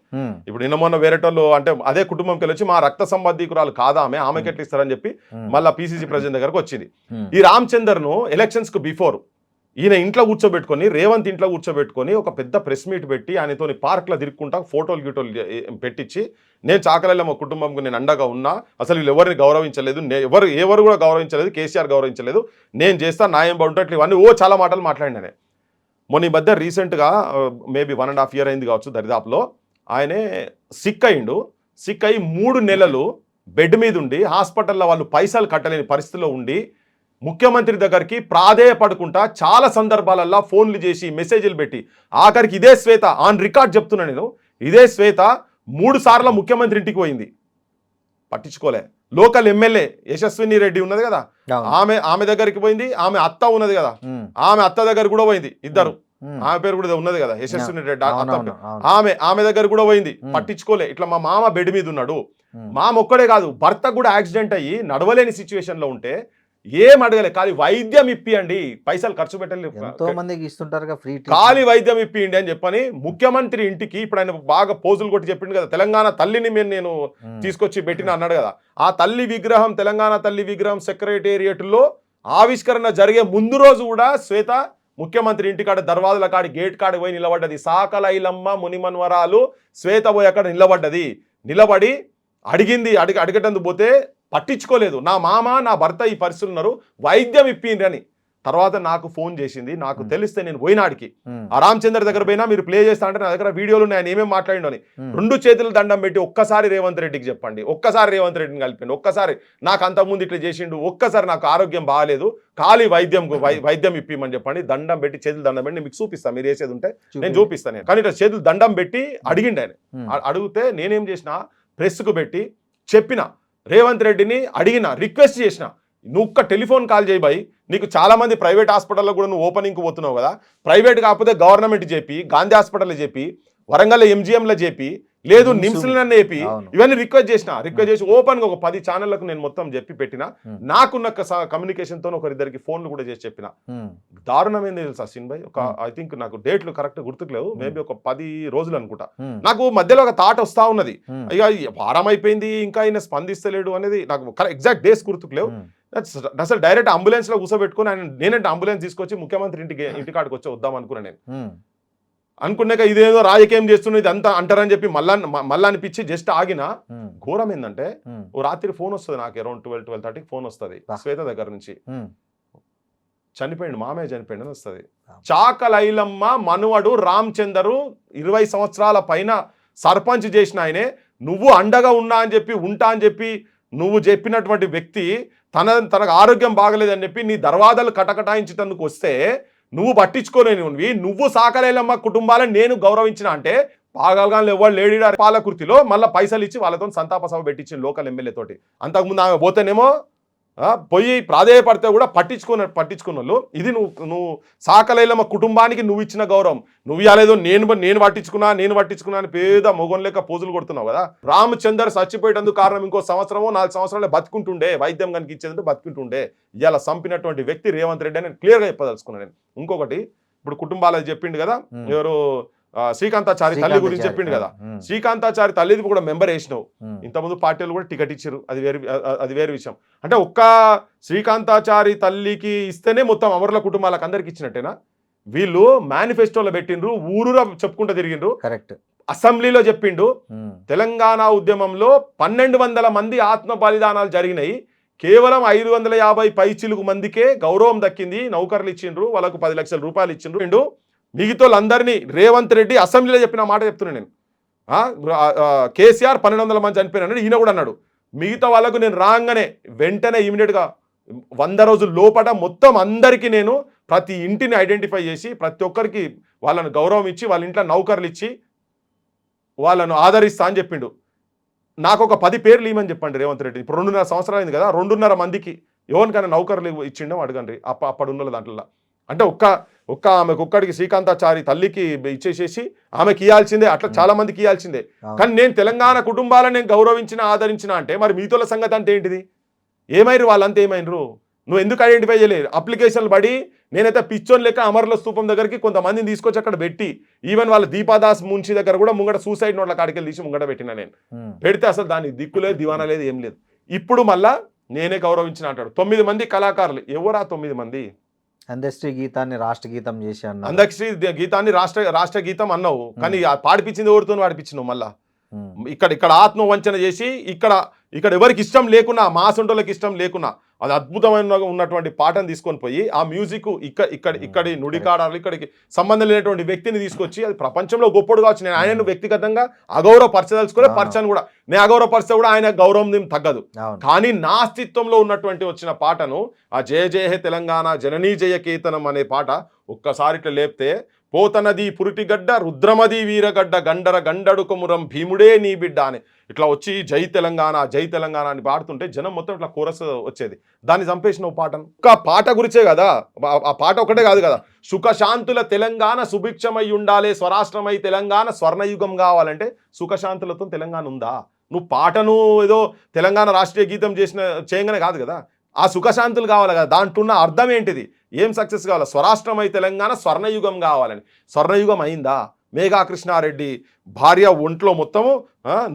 ఇప్పుడు నిన్న మొన్న వేరేటోళ్ళు అంటే అదే కుటుంబంకి వెళ్ళి వచ్చి మా రక్త సంబంధికురాలు కాదా ఆమెకి ఎట్లా ఇస్తారని చెప్పి మళ్ళీ పీసీసీ ప్రెసిడెంట్ దగ్గరకు వచ్చింది. ఈ రామచందర్ను ఎలక్షన్స్ కు బిఫోర్ ఈయన ఇంట్లో కూర్చోబెట్టుకొని, రేవంత్ ఇంట్లో కూర్చోబెట్టుకొని ఒక పెద్ద ప్రెస్ మీట్ పెట్టి ఆయనతో పార్క్లో తిరుక్కుంటా ఫోటోలు పెట్టించి, నేను చాకలైలమ్మ కుటుంబంకు నేను అండగా ఉన్నా, అసలు వీళ్ళు ఎవరిని గౌరవించలేదు, ఎవరు కూడా గౌరవించలేదు, కేసీఆర్ గౌరవించలేదు, నేను చేస్తా న్యాయం బాగుంటట్లు ఇవన్నీ చాలా మాటలు మాట్లాడినానే. మొన్న ఈ మధ్య రీసెంట్గా మేబీ 1.5 year అయింది కావచ్చు దరిదాపులో, ఆయనే సిక్ అయ్యి 3 నెలలు బెడ్ మీద ఉండి హాస్పిటల్లో వాళ్ళు పైసలు కట్టలేని పరిస్థితిలో ఉండి ముఖ్యమంత్రి దగ్గరికి ప్రాధేయపడుకుంటా చాలా సందర్భాలల్లో ఫోన్లు చేసి మెసేజ్లు పెట్టి ఆఖరికి ఇదే శ్వేత ఆన్ రికార్డ్ చెప్తున్నా నేను, ఇదే శ్వేత 3 సార్లు ముఖ్యమంత్రి ఇంటికి పోయింది, పట్టించుకోలే. లోకల్ ఎమ్మెల్యే యశస్విని రెడ్డి ఉన్నది కదా, ఆమె దగ్గరికి పోయింది. ఆమె అత్త ఉన్నది కదా, ఆమె అత్త దగ్గర కూడా పోయింది. ఇద్దరు, ఆమె పేరు కూడా ఉన్నది కదా యశస్విని రెడ్డి ఆమె దగ్గర కూడా పోయింది, పట్టించుకోలే. ఇట్లా మా మామ బెడ్ మీద ఉన్నాడు, మామ ఒక్కడే కాదు భర్త కూడా యాక్సిడెంట్ అయ్యి నడవలేని సిచ్యువేషన్ లో ఉంటే ఏం అడగలే, ఖాళీ వైద్యం ఇప్పియండి, పైసలు ఖర్చు పెట్టలేదు, ఎంతో మందికి ఇస్తుంటారు ఫ్రీ, ఖాళీ వైద్యం ఇప్పియండి అని చెప్పని ముఖ్యమంత్రి ఇంటికి. ఇప్పుడు ఆయన బాగా పోజులు కొట్టి చెప్పిండు కదా, తెలంగాణ తల్లిని నేను తీసుకొచ్చి పెట్టిన అన్నాడు కదా, ఆ తల్లి విగ్రహం, తెలంగాణ తల్లి విగ్రహం సెక్రటేరియట్లో ఆవిష్కరణ జరిగే ముందు రోజు కూడా శ్వేత ముఖ్యమంత్రి ఇంటికాడ దర్వాజుల కాడి గేట్ కాడి పోయి నిలబడ్డది. సాకలైలమ్మ మునిమన్వరాలు శ్వేత పోయి అక్కడ నిలబడి అడిగేటందుకు పోతే పట్టించుకోలేదు. నా మామ నా భర్త ఈ పరిస్థితులు ఉన్నారు, వైద్యం ఇప్పిండ్రి అని. తర్వాత నాకు ఫోన్ చేసింది, నాకు తెలిస్తే నేను పోయినాడికి ఆ రామచంద్ర దగ్గర పోయినా, మీరు ప్లే చేస్తా అంటే నా దగ్గర వీడియోలు ఉన్నాయి, ఆయన ఏమేమి మాట్లాడిండు అని. 2 చేతులు దండం పెట్టి ఒక్కసారి రేవంత్ రెడ్డికి చెప్పండి, ఒక్కసారి రేవంత్ రెడ్డిని కలిపండి, ఒక్కసారి నాకు అంతకుముందు ఇట్లా చేసిండు, ఒక్కసారి నాకు ఆరోగ్యం బాగాలేదు, ఖాళీ వైద్యం ఇప్పిమని చెప్పండి. దండం పెట్టి చేతులు దండం పెట్టి మీకు చూపిస్తాను, మీరు వేసేది ఉంటే నేను చూపిస్తాను. కానీ ఇట్లా చేతులు దండం పెట్టి అడిగిండు ఆయన. అడిగితే నేనేం చేసిన, ప్రెస్కు పెట్టి చెప్పిన, రేవంత్ రెడ్డిని అడిగిన, రిక్వెస్ట్ చేసిన, నువ్వు ఒక్క టెలిఫోన్ కాల్ చేయి బాయ్, నీకు చాలా మంది ప్రైవేట్ హాస్పిటల్లో కూడా నువ్వు ఓపెనింగ్కి పోతున్నావు కదా, ప్రైవేట్ కాకపోతే గవర్నమెంట్ చెప్పి, గాంధీ హాస్పిటల్లో చెప్పి, వరంగల్ ఎంజిఎంలో చెప్పి, లేదు నిమ్స్ నిమ్స్లన్నీ ఏపి అవును. ఇవన్నీ రిక్వెస్ట్ చేసి ఓపెన్ గా ఒక 10 ఛానళ్లకు నేను మొత్తం చెప్పి పెట్టిన నాకున్న కమ్యూనికేషన్ తో ఒకరిద్దరికి ఫోన్లు కూడా చేసి చెప్పిన. దారుణమైంది తెలుసా అశ్విన్ భాయ్, ఒక ఐ థింక్ నాకు డేట్లు కరెక్ట్ గుర్తుకులేవు, మేబీ ఒక 10 రోజులు అనుకుంటా. నాకు మధ్యలో ఒక థాట్ వస్తా ఉన్నది, ఇక వారం అయిపోయింది ఇంకా ఆయన స్పందిస్తలేడు అనేది నాకు ఎగ్జాక్ట్ డేస్ గుర్తుకులేవు. అసలు డైరెక్ట్ అంబులెన్స్ లో కూర్చోబెట్టుకుని ఆయన నేనంటే అంబులెన్స్ తీసుకొచ్చి ముఖ్యమంత్రి ఇంటికాడికి వచ్చి వద్దాం అనుకున్నా నేను. అనుకున్నాక ఇదేదో రాజకీయం చేస్తున్నది అంతా అంటారని చెప్పి మళ్ళా అనిపించి జస్ట్ ఆగిన. ఘోరం ఏంటంటే ఓ రాత్రి ఫోన్ వస్తుంది నాకు, అరౌండ్ 12-12:30 ఫోన్ వస్తుంది శ్వేత దగ్గర నుంచి, చనిపోయింది మామయ్య చనిపోయింది అని వస్తుంది. చాకలైలమ్మ మనవడు రామచందరు 20 సంవత్సరాల పైన సర్పంచ్ చేసిన ఆయనే, నువ్వు అండగా ఉన్నా అని చెప్పి ఉంటా అని చెప్పి నువ్వు చెప్పినటువంటి వ్యక్తి తనకు ఆరోగ్యం బాగలేదని చెప్పి నీ దర్వాజాలు కటకటాయించేందుకు వస్తే నువ్వు పట్టించుకోలేనివి, నువ్వు సాకలేలమ్మ కుటుంబాలను నేను గౌరవించిన అంటే పాగలగానే ఎవరు లేడీ పాలకృతిలో మళ్ళీ పైసలు ఇచ్చి వాళ్ళతో సంతాప సభ పెట్టించిన లోకల్ ఎమ్మెల్యే తోటి. అంతకుముందు ఆమె పోతేనేమో పోయి ప్రాధేయపడితే కూడా పట్టించుకున్న వాళ్ళు. ఇది నువ్వు సాకలేలమ్మ కుటుంబానికి నువ్వు ఇచ్చిన గౌరవం. నువ్వు ఇవ్వలేదు నేను పట్టించుకున్నా అని పేద మొగం లెక్క పోజులు కొడుతున్నావు కదా. రామచందర్ చచ్చిపోయేటందుకు కారణం ఇంకో 4 సంవత్సరాలే బతుకుంటుండే, వైద్యం కనుక ఇచ్చేదంటే బతుకుంటుండే. ఇలా చంపినటువంటి వ్యక్తి రేవంత్ రెడ్డి అని క్లియర్గా చెప్పదలుచుకున్నాను నేను. ఇంకొకటి, ఇప్పుడు కుటుంబాలు చెప్పిండు కదా, ఎవరు శ్రీకాంతాచారి తల్లి గురించి చెప్పిండు కదా, శ్రీకాంతాచారి తల్లిది కూడా మెంబర్ వేసినావు, ఇంతకుముందు పార్టీలు కూడా టికెట్ ఇచ్చారు, అది వేరే విషయం. అంటే ఒక్క శ్రీకాంతాచారి తల్లికి ఇస్తేనే మొత్తం అమరుల కుటుంబాలకు అందరికి ఇచ్చినట్టేనా? వీళ్ళు మేనిఫెస్టోలో పెట్టిండ్రు, ఊరూరా చెప్పుకుంటూ తిరిగిండ్రు. కరెక్ట్. అసెంబ్లీలో చెప్పిండు తెలంగాణ ఉద్యమంలో 1200 మంది ఆత్మ బలిదానాలు జరిగినాయి, కేవలం 550 పైచిలుకు మందికే గౌరవం దక్కింది, నౌకర్లు ఇచ్చిండ్రు, వాళ్ళకు 10 లక్షల రూపాయలు ఇచ్చిండ్రు. మిగతా అందరినీ రేవంత్ రెడ్డి అసెంబ్లీలో చెప్పిన మాట చెప్తున్నాను నేను. కేసీఆర్ 1200 మంది చనిపోయినాడు, ఈయన కూడా అన్నాడు. మిగతా వాళ్ళకు నేను రాగానే వెంటనే ఇమీడియట్గా 100 రోజుల లోపల మొత్తం అందరికీ నేను ప్రతి ఇంటిని ఐడెంటిఫై చేసి ప్రతి ఒక్కరికి వాళ్ళను గౌరవం ఇచ్చి వాళ్ళ ఇంట్లో నౌకర్లు ఇచ్చి వాళ్ళను ఆదరిస్తా అని చెప్పిండు. నాకు ఒక 10 పేర్లు ఇవ్వమని చెప్పండి రేవంత్ రెడ్డి. ఇప్పుడు 2.5 సంవత్సరాలు అయింది కదా, 2.5 మందికి ఎవరికైనా నౌకర్లు ఇచ్చిండో అడగండి అప్పుడున్న దాంట్లో. అంటే ఆమెకు ఒక్కడికి శ్రీకాంతాచారి తల్లికి ఇచ్చేసేసి ఆమెకి ఇవ్వాల్సిందే, అట్లా చాలా మందికి ఇవ్వాల్సిందే. కానీ నేను తెలంగాణ కుటుంబాలను నేను గౌరవించిన ఆదరించిన అంటే మరి మీతోల సంగతి అంటే ఏంటిది? ఏమైరు వాళ్ళంతా ఏమైనరు? నువ్వు ఎందుకు ఐడెంటిఫై చేయలేదు? అప్లికేషన్లు పడి నేనైతే పిచ్చోన్ లెక్క అమర్ల స్తూపం దగ్గరికి కొంతమందిని తీసుకొచ్చి అక్కడ పెట్టి, ఈవెన్ వాళ్ళ దీపాదాస్ మున్షి దగ్గర కూడా ముంగట సూసైడ్ నోట్ల కాడికి తీసి ముంగట పెట్టిన నేను. పెడితే అసలు దానికి దిక్కు లేదు, దివానా లేదు, ఏం లేదు. ఇప్పుడు మళ్ళా నేనే గౌరవించిన అంటాడు. 9 మంది కళాకారులు, ఎవరా 9 మంది? అందశ్రీ గీతాన్ని రాష్ట్ర గీతం చేసి అన్నా, అందశ్రీ గీతాన్ని రాష్ట్ర గీతం అన్నావు, కానీ పాడిపించింది ఎవరితో పాడిపించినావు? మళ్ళా ఇక్కడ ఆత్మవంచన చేసి ఇక్కడ ఎవరికి ఇష్టం లేకున్నా, మా సొంటోళ్ళకి ఇష్టం లేకున్నా అది అద్భుతమైన ఉన్నటువంటి పాటను తీసుకొని పోయి ఆ మ్యూజిక్ ఇక్కడి నుడికాడాలు ఇక్కడికి సంబంధం లేనటువంటి వ్యక్తిని తీసుకొచ్చి అది ప్రపంచంలో గొప్పడు కావచ్చు. నేను ఆయనను వ్యక్తిగతంగా అగౌరవపరచదలుచుకోలే, పరిచయం కూడా నేను అగౌరవపరిస్తే కూడా ఆయన గౌరవం తగ్గదు. కానీ నా అస్తిత్వంలో ఉన్నటువంటి వచ్చిన పాటను ఆ జయ జయ హే తెలంగాణ జననీ జయ కేతనం అనే పాట ఒక్కసారి ఇట్లా లేపితే, పోతనది పురిటిగడ్డ రుద్రమది వీరగడ్డ గండర గండడు కొమురం భీముడే నీ బిడ్డ అని ఇట్లా వచ్చి జై తెలంగాణ అని పాడుతుంటే జనం మొత్తం ఇట్లా కోరస్ వచ్చేది. దాన్ని చంపేసిన పాటను ఒక పాట గురించే కదా, ఆ పాట ఒకటే కాదు కదా. సుఖశాంతుల తెలంగాణ సుభిక్షమై ఉండాలి, స్వరాష్ట్రమై తెలంగాణ స్వర్ణయుగం కావాలంటే సుఖశాంతులతో తెలంగాణ ఉందా? నువ్వు పాటను ఏదో తెలంగాణ రాష్ట్రీయ గీతం చేయగానే కాదు కదా, ఆ సుఖశాంతులు కావాలి కదా. దాంట్లో ఉన్న అర్థం ఏంటిది? ఏం సక్సెస్ కావాలి? స్వరాష్ట్రమై తెలంగాణ స్వర్ణయుగం కావాలని. స్వర్ణయుగం అయిందా? మేఘా కృష్ణారెడ్డి భార్య ఒంట్లో మొత్తము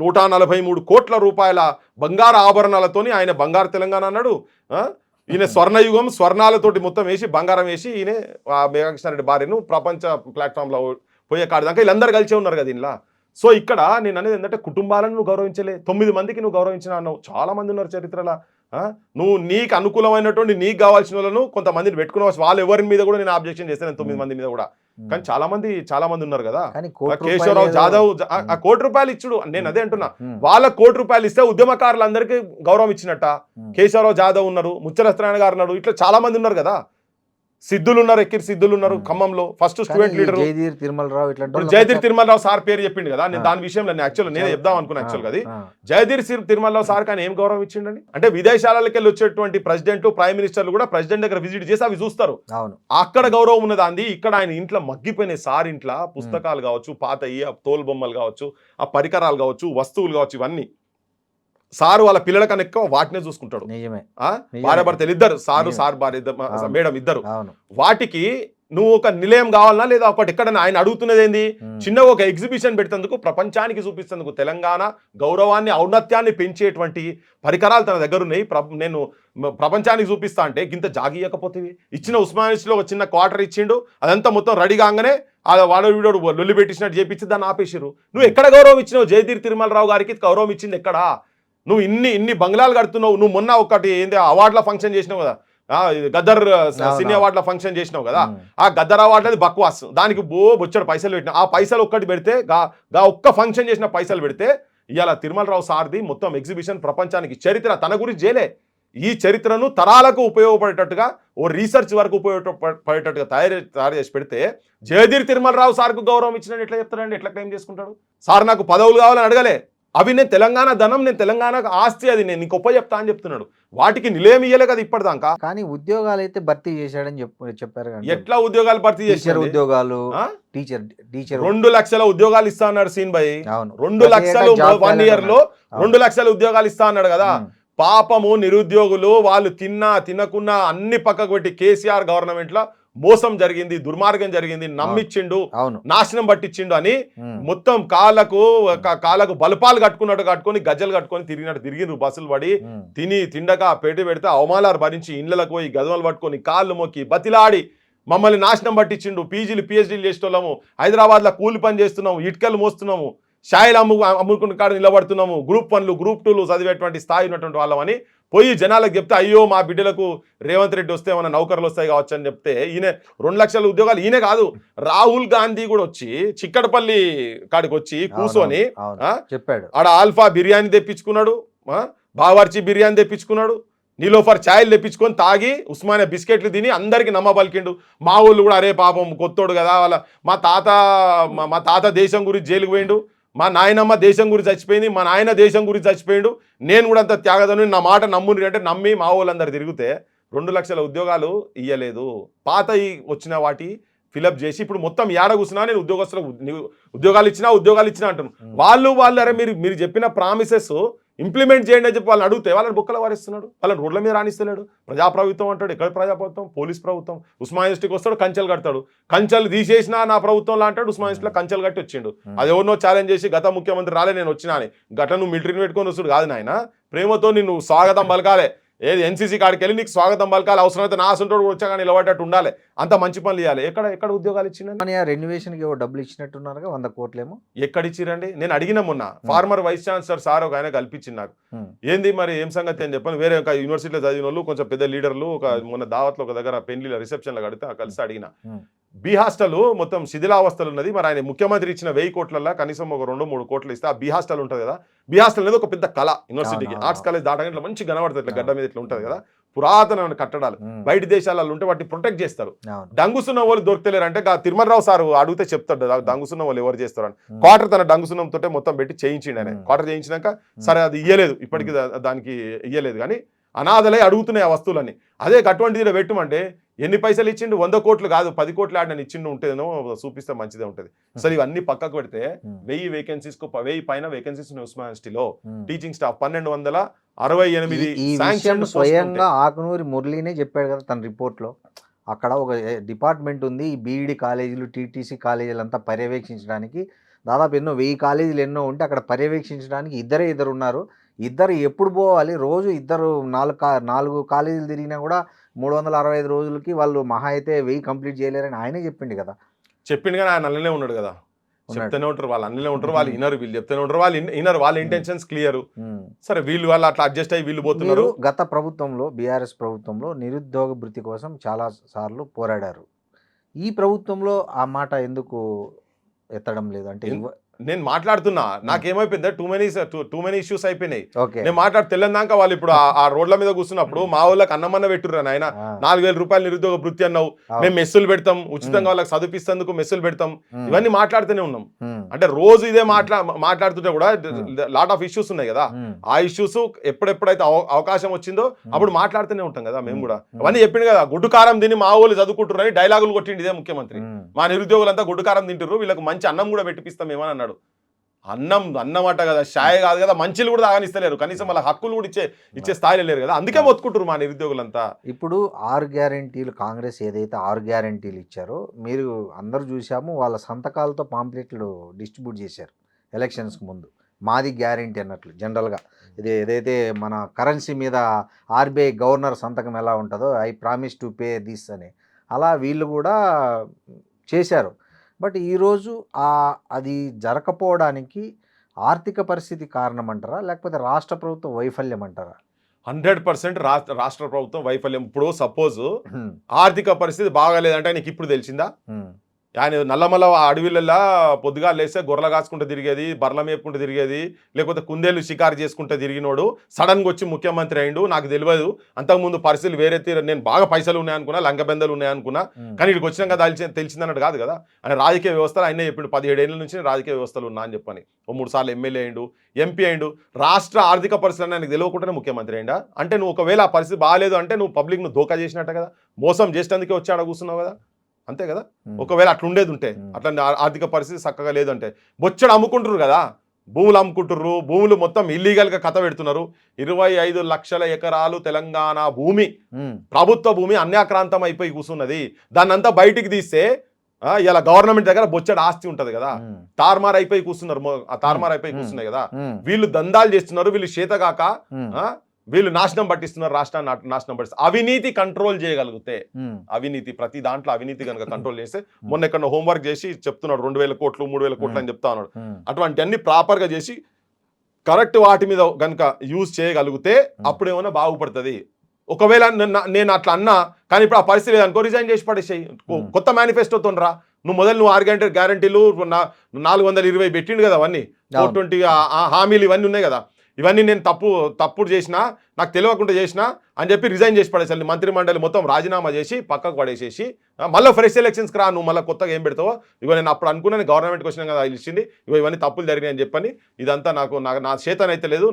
143 కోట్ల రూపాయల బంగారు ఆభరణాలతోని ఆయన బంగారు తెలంగాణ అన్నాడు. ఈయన స్వర్ణయుగం స్వర్ణాలతోటి మొత్తం వేసి బంగారం వేసి ఈయన మేఘా కృష్ణారెడ్డి భార్యను ప్రపంచ ప్లాట్ఫామ్లో పోయే కాడదాకా వీళ్ళందరూ కలిసే ఉన్నారు కదా దీనిలో. సో ఇక్కడ నేను అనేది ఏంటంటే కుటుంబాలను నువ్వు గౌరవించలే, 9 మందికి నువ్వు గౌరవించిన అన్నావు. చాలా మంది ఉన్నారు చరిత్రలో. నువ్వు నీకు అనుకూలమైనటువంటి నీకు కావాల్సిన వాళ్ళను కొంతమందిని పెట్టుకున్నావు. వాళ్ళు ఎవరి మీద కూడా నేను ఆబ్జెక్షన్ చేస్తాను 9 మంది మీద కూడా. కానీ చాలా మంది ఉన్నారు కదా. కేశవరావు జాదవ్ ఆ ₹1 ఇచ్చుడు, నేను అదే అంటున్నా. వాళ్ళ ₹1 ఇస్తే ఉద్యమకారులందరికీ గౌరవం ఇచ్చినట్ట. కేశవరావు జాదవ్ ఉన్నారు, ముచ్చరస్త్రాయణ గారు ఉన్నారు, ఇట్లా చాలా మంది ఉన్నారు కదా. సిద్ధులు ఉన్నారు, ఎక్కిరి సిద్ధులు ఉన్నారు ఖమ్మంలో ఫస్ట్ స్టూడెంట్ లీడర్. జయదీర్ తిరుమలరావు ఇట్లాంటి జయదీర్ తిరుమలరావు సార్ పేరు చెప్పిండు కదా, నేను దాని విషయంలో యాక్చువల్ నేనే చెప్దాం అనుకున్నా. యాక్చువల్ గా అది జయదీర్ తిరుమలరావు సార్ కానీ ఏం గౌరవం ఇచ్చిండని అంటే విదేశాలకి వెళ్ళి వచ్చేటువంటి ప్రెసిడెంట్ ప్రైమ్ మినిస్టర్లు కూడా ప్రెసిడెంట్ దగ్గర విజిట్ చేసి అవి చూస్తారు. అక్కడ గౌరవం ఉన్నది అంది. ఇక్కడ ఆయన ఇంట్లో మగ్గిపోయిన సార్ ఇంట్లో పుస్తకాలు కావచ్చు, పాత తోలు బొమ్మలు కావచ్చు, ఆ పరికరాలు కావచ్చు, వస్తువులు కావచ్చు, ఇవన్నీ సారు వాళ్ళ పిల్లల కన్నా ఎక్కువ వాటినే చూసుకుంటాడు. భార్య భర్తలు ఇద్దరు, సార్ భార్య మేడం ఇద్దరు. వాటికి నువ్వు ఒక నిలయం కావాలన్నా లేదా ఒకటి ఎక్కడన్నా ఆయన అడుగుతున్నది ఏంది, చిన్నగా ఒక ఎగ్జిబిషన్ పెట్టేందుకు, ప్రపంచానికి చూపిస్తేందుకు తెలంగాణ గౌరవాన్ని ఔన్నత్యాన్ని పెంచేటువంటి పరికరాలు తన దగ్గర ఉన్నాయి. నేను ప్రపంచానికి చూపిస్తా అంటే గింత జాగియకపోతే ఇచ్చిన ఉస్మానియాలో ఒక చిన్న క్వార్టర్ ఇచ్చిండు, అదంతా మొత్తం రెడీ కాగానే వాడు వీడు లొల్లి పెట్టించినట్టు చేపించి దాన్ని ఆపేసారు. నువ్వు ఎక్కడ గౌరవం ఇచ్చినావు? జయదీర్ తిరుమలరావు గారికి గౌరవం ఇచ్చింది ఎక్కడా? నువ్వు ఇన్ని బంగ్లాలు కడుతున్నావు. నువ్వు మొన్న ఒకటి ఏంది అవార్డుల ఫంక్షన్ చేసినావు కదా, గద్దర్ సినీ అవార్డుల ఫంక్షన్ చేసినావు కదా, ఆ గద్దర్ అవార్డులది బక్వాస్, దానికి బొచ్చడు పైసలు పెట్టినా. ఆ పైసలు ఒక్కటి పెడితే ఒక్క ఫంక్షన్ చేసిన పైసలు పెడితే ఇవాళ తిరుమలరావు సార్ది మొత్తం ఎగ్జిబిషన్ ప్రపంచానికి చరిత్ర తన గురించి చేయలే. ఈ చరిత్రను తరాలకు ఉపయోగపడేటట్టుగా ఓ రీసెర్చ్ వరకు ఉపయోగపడేటట్టుగా తయారు చేసి పెడితే జయదీర్ తిరుమలరావు సార్కు గౌరవం ఇచ్చినట్టు ఎట్లా చెప్తాడండి? ఎట్లా క్లెయిమ్ చేసుకుంటాడు? సార్ నాకు పదవులు కావాలని అడగలే, అవి నేను తెలంగాణ ధనం, నేను తెలంగాణకు ఆస్తి, అది నేను నీకు గొప్ప చెప్తా అని చెప్తున్నాడు. వాటికి నిలయం ఇయ్యలే కదా ఇప్పటిదాకా. కానీ ఉద్యోగాలు అయితే భర్తీ చేశాడని చెప్పారు. ఎట్లా ఉద్యోగాలు భర్తీ చేశారు? ఉద్యోగాలు టీచర్ 2 లక్షల ఉద్యోగాలు ఇస్తా అన్నాడు సీన్ భాయ్. 2 లక్షలు 1 year లో 2 లక్షల ఉద్యోగాలు ఇస్తా అన్నాడు కదా. పాపము నిరుద్యోగులు వాళ్ళు తినకున్నా అన్ని పక్కకు పెట్టి కేసీఆర్ గవర్నమెంట్ లో మోసం జరిగింది, దుర్మార్గం జరిగింది, నమ్మిచ్చిండు, నాశనం పట్టించిండు అని మొత్తం కాళ్ళకు బలపాలు కట్టుకొని గజ్జలు కట్టుకొని తిరిగినారు బస్సులు పడి తిండక పెట్టి పెడితే అవమానాలు భరించి ఇళ్లకు పోయి గదవలు పట్టుకొని కాళ్ళు మొక్కి బతిలాడి మమ్మల్ని నాశనం పట్టించిండు. పీజీలు పిహెచ్డీలు చేసేటోళ్ళము, హైదరాబాద్లో కూలి పని చేస్తున్నాము, ఇటుకలు మోస్తున్నాము, షాయిలు అమ్ముకున్న కాడ నిలబడుతున్నాము, గ్రూప్ 1లు గ్రూప్ 2లు చదివేటువంటి స్థాయి ఉన్నటువంటి వాళ్ళమని పోయి జనాలకు చెప్తే అయ్యో మా బిడ్డలకు రేవంత్ రెడ్డి వస్తే ఏమైనా నౌకర్లు వస్తాయి కావచ్చు అని చెప్తే ఈయన 2 లక్షల ఉద్యోగాలు ఈయనే కాదు, రాహుల్ గాంధీ కూడా వచ్చి చిక్కడపల్లి కాడికి వచ్చి కూర్చొని చెప్పాడు. ఆడ ఆల్ఫా బిర్యానీ తెప్పించుకున్నాడు, బావర్చి బిర్యానీ తెప్పించుకున్నాడు, నీలోఫర్ ఛాయలు తెప్పించుకొని తాగి ఉస్మానియా బిస్కెట్లు తిని అందరికి నమ్మ పలికిండు. మా ఊళ్ళు కూడా అరే పాపం కొత్తోడు కదా, వాళ్ళ మా తాత దేశం గురించి జైలుకు పోయిండు, మా నాయనమ్మ దేశం గురించి చచ్చిపోయింది, మా నాయన దేశం గురించి చచ్చిపోయిండు, నేను కూడా అంత త్యాగదను, నా మాట నమ్ముని అంటే నమ్మి మా వాళ్ళందరూ తిరిగితే 2 లక్షల ఉద్యోగాలు ఇయ్యలేదు. పాత వచ్చిన వాటి ఫిలప్ చేసి ఇప్పుడు మొత్తం ఏడ కూర్చున్నా నేను ఉద్యోగాలు ఇచ్చినా అంటాను. వాళ్ళు అరే మీరు చెప్పిన ప్రామిసెస్ ఇంప్లిమెంట్ చేయండి అని చెప్పి వాళ్ళని అడిగితే వాళ్ళని బుక్కల వారిస్తున్నాడు, వాళ్ళని రోడ్ల మీద రాణిస్తలేడు. ప్రజాప్రభుత్వం అంటాడు, ఎక్కడ ప్రజాప్రభుత్వం? పోలీస్ ప్రభుత్వం. ఉస్మానియాకి వస్తాడు, కంచెలు కడతాడు, కంచెలు తీసేసినా నా ప్రభుత్వంలో అంటాడు, ఉస్మానియాలో కంచెలు కట్టి వచ్చిండు. అది ఎవరినో ఛాలెంజ్ చేసి గత ముఖ్యమంత్రి రాలే నేను వచ్చినా అని, గట్ల నువ్వు మిలిటరీని పెట్టుకొని వస్తాడు కాదు నాయన, ప్రేమతో నిన్ను స్వాగతం పలకాలే. ఏది ఎన్సీసీ కాడికి వెళ్ళి నీకు స్వాగతం పలకాలి, అవసరమైతే నా సొంతోడు వచ్చాక నిలబడేటట్టు ఉండాలి, అంత మంచి పనులు ఇవ్వాలి. ఎక్కడ ఉద్యోగాలు ఇచ్చిందండి? రెన్యువేషన్కి డబ్బులు ఇచ్చినట్టున్నారు 100 కోట్లేమో. ఎక్కడ ఇచ్చిరండి? నేను అడిగిన మొన్న ఫార్మర్ వైస్ ఛాన్సలర్ సార్ ఒక ఆయన కల్పించింది నాకు. ఏంది మరి ఏం సంగతి అని చెప్పాను. వేరే ఒక యూనివర్సిటీలో చదివిన వాళ్ళు కొంచెం పెద్ద లీడర్లు మొన్న దావత్లో ఒక దగ్గర పెళ్లిలో రిసెప్షన్లో కడితే కలిసి అడిగిన. బి హాస్టల్ మొత్తం శిథిలావస్థలు ఉన్నది, మరి ఆయన ముఖ్యమంత్రి ఇచ్చిన 1000 కోట్లలో కనీసం ఒక 2-3 కోట్లు ఇస్తే ఆ బి హాస్టల్ ఉంటుంది కదా, బి హాస్టల్ అనేది ఒక పెద్ద కళ యూనివర్సిటీకి, ఆర్ట్స్ కాలేజ్ దాటగా మంచి కనబడుతుంది, ఇట్లా గడ్డ మీద ఇట్లా ఉంటుంది కదా, పురాతనమైన కట్టడాలు, బయట దేశాలలో ఉంటే వాటిని ప్రొటెక్ట్ చేస్తారు. డంగుసున్న వాళ్ళు దొరకలేరు అంటే తిరుమలరావు సార్ అడిగితే చెప్తాడు డంగుసున్న వాళ్ళు ఎవరు చేస్తారు అని. క్వార్టర్ తన డంగుసున్నం తోటే మొత్తం పెట్టి చేయించిండు ఆయన. క్వార్టర్ చేయించినాక సరే అది ఇయ్యలేదు, ఇప్పటికి దానికి ఇయ్యలేదు, కానీ అనాథలై అడుగుతున్నాయి ఆ వస్తువులని. అదే అటువంటిది పెట్టమంటే ఎన్ని పైసలు ఇచ్చిండు? 100 కోట్లు కాదు 10 కోట్లు ఆడిన ఇచ్చిండు ఉంటేనో చూపిస్తే మంచిదే ఉంటుంది. అసలు ఇవన్నీ పక్కకు పెడితే 1000 వేకెన్సీస్ 1000 పైన వేకెన్సీస్ ఉన్నాయి ఉస్మానియాలో. టీచింగ్ స్టాఫ్ 1268 స్వయంగా ఆకునూరి మురళీనే చెప్పాడు కదా తన రిపోర్ట్లో. అక్కడ ఒక డిపార్ట్మెంట్ ఉంది, ఈ బీఈడి కాలేజీలు టీటీసీ కాలేజీలు అంతా పర్యవేక్షించడానికి. దాదాపు 1000 కాలేజీలు ఎన్నో ఉంటే అక్కడ పర్యవేక్షించడానికి ఇద్దరు ఉన్నారు. ఇద్దరు ఎప్పుడు పోవాలి? రోజు ఇద్దరు 4 కాలేజీలు తిరిగినా కూడా 365 రోజులకి వాళ్ళు మహా అయితే 1000 కంప్లీట్ చేయలేరని ఆయనే చెప్పిండు కదా. చెప్పిండు కానీ ఆయన అల్లనే ఉన్నాడు కదా, చెప్తూనే ఉంటారు వాళ్ళు, అన్నలే ఉంటారు వాళ్ళు, వినరు, వీళ్ళు చెప్తూనే ఉంటారు వాళ్ళు వినరు, వాళ్ళ ఇంటెన్షన్స్ క్లియర్. సరే వాళ్ళు అట్లా అడ్జస్ట్ అయ్యి వీళ్ళు పోతున్నారు. గత ప్రభుత్వంలో బీఆర్ఎస్ ప్రభుత్వంలో నిరుద్యోగ భృతి కోసం చాలా సార్లు పోరాడారు. ఈ ప్రభుత్వంలో ఆ మాట ఎందుకు ఎత్తడం లేదు? అంటే నేను మాట్లాడుతున్నా, నాకేమైపోయింది టూ మెనీ ఇష్యూస్ అయిపోయినాయి. ఓకే నేను మాట్లాడి తెల్లందాక వాళ్ళు ఇప్పుడు ఆ రోడ్ల మీద కూర్చున్నప్పుడు మా వాళ్ళకి అన్నమన్న పెట్టుర్రా నాయన, 4,000 రూపాయలు నిరుద్యోగ వృత్తి అన్నావు, మేము మెస్సులు పెడతాం, ఉచితంగా వాళ్ళకి చదివిస్తేందుకు మెస్సులు పెడతాం, ఇవన్నీ మాట్లాడుతూనే ఉన్నాం. అంటే రోజు ఇదే మాట్లాడుతుంటే కూడా లాట్ ఆఫ్ ఇష్యూస్ ఉన్నాయి కదా, ఆ ఇష్యూస్ ఎప్పుడెప్పుడైతే అవకాశం వచ్చిందో అప్పుడు మాట్లాడుతూనే ఉంటాం కదా మేము కూడా. అవన్నీ చెప్పింది కదా, గుడ్డు కారం తిని మా వాళ్ళు చదువుకుంటున్నారని డైలాగులు కొట్టిండి ఇదే ముఖ్యమంత్రి. మా నిరుద్యోగులంతా గుడ్డు కారం తింటారు, వీళ్ళకి మంచి అన్నం కూడా పెట్టిపిస్తాం ఏమని అన్నాడు. అన్నమాట కదా, షాయ్ కాదు కదా, మంచిలు కూడా తాగనిస్తలేరు, కనీసం వాళ్ళ హక్కులు కూడా ఇచ్చే స్థాయిలో లేరు కదా, అందుకే మొత్తుకుంటారు మా నిరుద్యోగులంతా. ఇప్పుడు 6 గ్యారెంటీలు కాంగ్రెస్ ఏదైతే 6 గ్యారెంటీలు ఇచ్చారో మీరు అందరూ చూసాము, వాళ్ళ సంతకాలతో పాంప్లెట్లు డిస్ట్రిబ్యూట్ చేశారు ఎలక్షన్స్కి ముందు. మాది గ్యారెంటీ అన్నట్లు జనరల్గా ఇది ఏదైతే మన కరెన్సీ మీద ఆర్బీఐ గవర్నర్ సంతకం ఎలా ఉంటుందో I promise to pay this అని, అలా వీళ్ళు కూడా చేశారు. బట్ ఈరోజు అది జరగకపోవడానికి ఆర్థిక పరిస్థితి కారణం అంటారా, లేకపోతే రాష్ట్ర ప్రభుత్వ వైఫల్యం అంటారా? 100% రాష్ట్ర ప్రభుత్వం వైఫల్యం. ఇప్పుడు సపోజ్ ఆర్థిక పరిస్థితి బాగాలేదంటే నీకు ఇప్పుడు తెలిసిందా? ఆయన నల్లమల్ల అడవిలల్లా పొద్దుగా లేస్తే గొర్రెలు కాసుకుంటూ తిరిగేది, బర్ల మేపుకుంటూ తిరిగేది, లేకపోతే కుందేళ్ళు షికారు చేసుకుంటూ తిరిగినోడు సడన్గా వచ్చి ముఖ్యమంత్రి అయిండు. నాకు తెలియదు, అంతకుముందు పరిస్థితులు వేరే తీరు, నేను బాగా పైసలు ఉన్నాయనుకున్నా, లంకబెందలు ఉన్నాయనుకున్నా, కానీ ఇక్కడికి వచ్చినాక తెలిసిందన్నట్టు కాదు కదా. ఆయన రాజకీయ వ్యవస్థలు ఆయన చెప్పిండు, 17 ఏళ్ళ నుంచి రాజకీయ వ్యవస్థలు ఉన్నా అని చెప్పని. 3 సార్లు ఎమ్మెల్యే అయిండు, ఎంపీ అయిండు. రాష్ట్ర ఆర్థిక పరిస్థితులు ఆయనకు తెలియకుండానే ముఖ్యమంత్రి అయిందా? అంటే నువ్వు ఒకవేళ ఆ పరిస్థితి బాగాలేదు అంటే నువ్వు పబ్లిక్ ను దోకా చేసినట్టే కదా, మోసం చేసేందుకే వచ్చి ఆడ కూర్చున్నావు కదా, అంతే కదా. ఒకవేళ అట్లుండేది ఉంటే, అట్లా ఆర్థిక పరిస్థితి చక్కగా లేదంటే బొచ్చడు అమ్ముకుంటున్నారు కదా, భూములు అమ్ముకుంటున్నారు, భూములు మొత్తం ఇల్లీగల్గా కథ పెడుతున్నారు. 25 లక్షల ఎకరాలు తెలంగాణ భూమి, ప్రభుత్వ భూమి అన్యాక్రాంతం అయిపోయి కూర్చున్నది. దాన్నంతా బయటికి తీస్తే ఇలా గవర్నమెంట్ దగ్గర బొచ్చడు ఆస్తి ఉంటది కదా, తారుమారు అయిపోయి కూర్చున్నారు, తారుమారు అయిపోయి కూర్చున్నాయి కదా. వీళ్ళు దందాలు చేస్తున్నారు, వీళ్ళు చేతగాక వీళ్ళు నాశనం పట్టిస్తున్నారు, రాష్ట్రాన్ని నాశనం పట్టిస్తారు. అవినీతి కంట్రోల్ చేయగలిగితే, అవినీతి ప్రతి దాంట్లో అవినీతి కనుక కంట్రోల్ చేస్తే, మొన్న ఎక్కడ హోంవర్క్ చేసి చెప్తున్నాడు 2,000 కోట్లు 3,000 కోట్లు అని చెప్తా ఉన్నాడు. అటువంటి అన్ని ప్రాపర్గా చేసి కరెక్ట్ వాటి మీద కనుక యూజ్ చేయగలిగితే అప్పుడు ఏమైనా బాగుపడుతుంది. ఒకవేళ నేను అట్లా అన్నా కానీ ఇప్పుడు ఆ పరిస్థితి లేదనుకో, రిజైన్ చేసి పడేసాయి, కొత్త మేనిఫెస్టోతో రా. నువ్వు 6 గ్యారెంటీలు 420 పెట్టిండు కదా, అవన్నీ 420 హామీలు ఇవన్నీ ఉన్నాయి కదా, ఇవన్నీ నేను తప్పుడు చేసినా, నాకు తెలియకుండా చేసినా అని చెప్పి రిజైన్ చేసి పడేసాను. మంత్రి మండలి మొత్తం రాజీనామా చేసి పక్కకు పడేసేసి మళ్ళీ ఫ్రెష్ ఎలక్షన్స్కి రా, నువ్వు మళ్ళీ కొత్తగా ఏం పెడతావో. ఇగో నేను అప్పుడు అనుకున్నాను గవర్నమెంట్కి వచ్చినా కదా ఇచ్చింది, ఇవన్నీ తప్పులు జరిగినాయి అని చెప్పని. ఇదంతా నా చేతనైతే లేదు,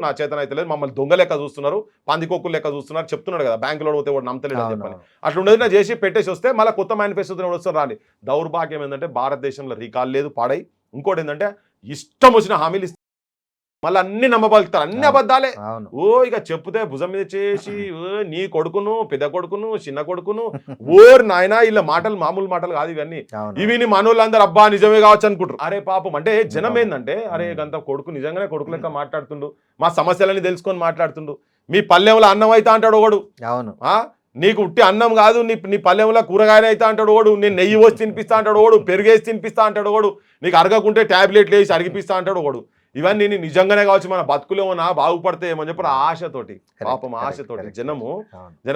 మమ్మల్ని దొంగ లెక్క చూస్తున్నారు, పందికొక్కులు లెక్క చూస్తున్నారు చెప్తున్నాడు కదా, బ్యాంకులో పోతే వాడు నమ్మతలేదు అని చెప్పని. అట్లా ఉండేది నా చేసి పెట్టేసి వస్తే మళ్ళీ కొత్త మేనిఫెస్టోతో వస్తారు రాలి. దౌర్భాగ్యం ఏంటంటే భారతదేశంలో రీకాల్ లేదు, పాడై. ఇంకోటి ఏంటంటే ఇష్టం వచ్చిన హామీలు ఇస్తారు, మళ్ళీ అన్ని నమ్మబలుగుతారు, అన్ని అబద్ధాలే. ఇక చెప్తే భుజం మీద చేసి నీ కొడుకును, పెద్ద కొడుకును, చిన్న కొడుకును, ఓరు నాయన, ఇలా మాటలు మామూలు మాటలు కాదు ఇవన్నీ. ఇవి మనోళ్ళందరూ అబ్బా నిజమే కావచ్చు అనుకుంటారు. అరే పాపం, అంటే జనం ఏంటంటే అరే గంత కొడుకు నిజంగానే కొడుకు లెక్క మాట్లాడుతుండు, మా సమస్యలని తెలుసుకొని మాట్లాడుతుండు. మీ పల్లెంలో అన్నం అయితే అంటాడు ఒకడు, నీకు ఉట్టి అన్నం కాదు, నీ పల్లెంలో కూరగాయలు అయితే అంటాడు ఒకడు, నేను నెయ్యి పోసి తినిపిస్తా అంటాడు ఒకడు, పెరుగేసి తినిపిస్తా అంటాడు ఒకడు, నీకు అరగకుంటే ట్యాబ్లెట్లు వేసి అరిగిపిస్తా అంటాడు ఒకడు. ఇవన్నీ నిజంగానే కావచ్చు, మన బతుకులేమన్నా బాగుపడతాయేమని చెప్పి ఆశతోటి, పాపం ఆశతోటి జనం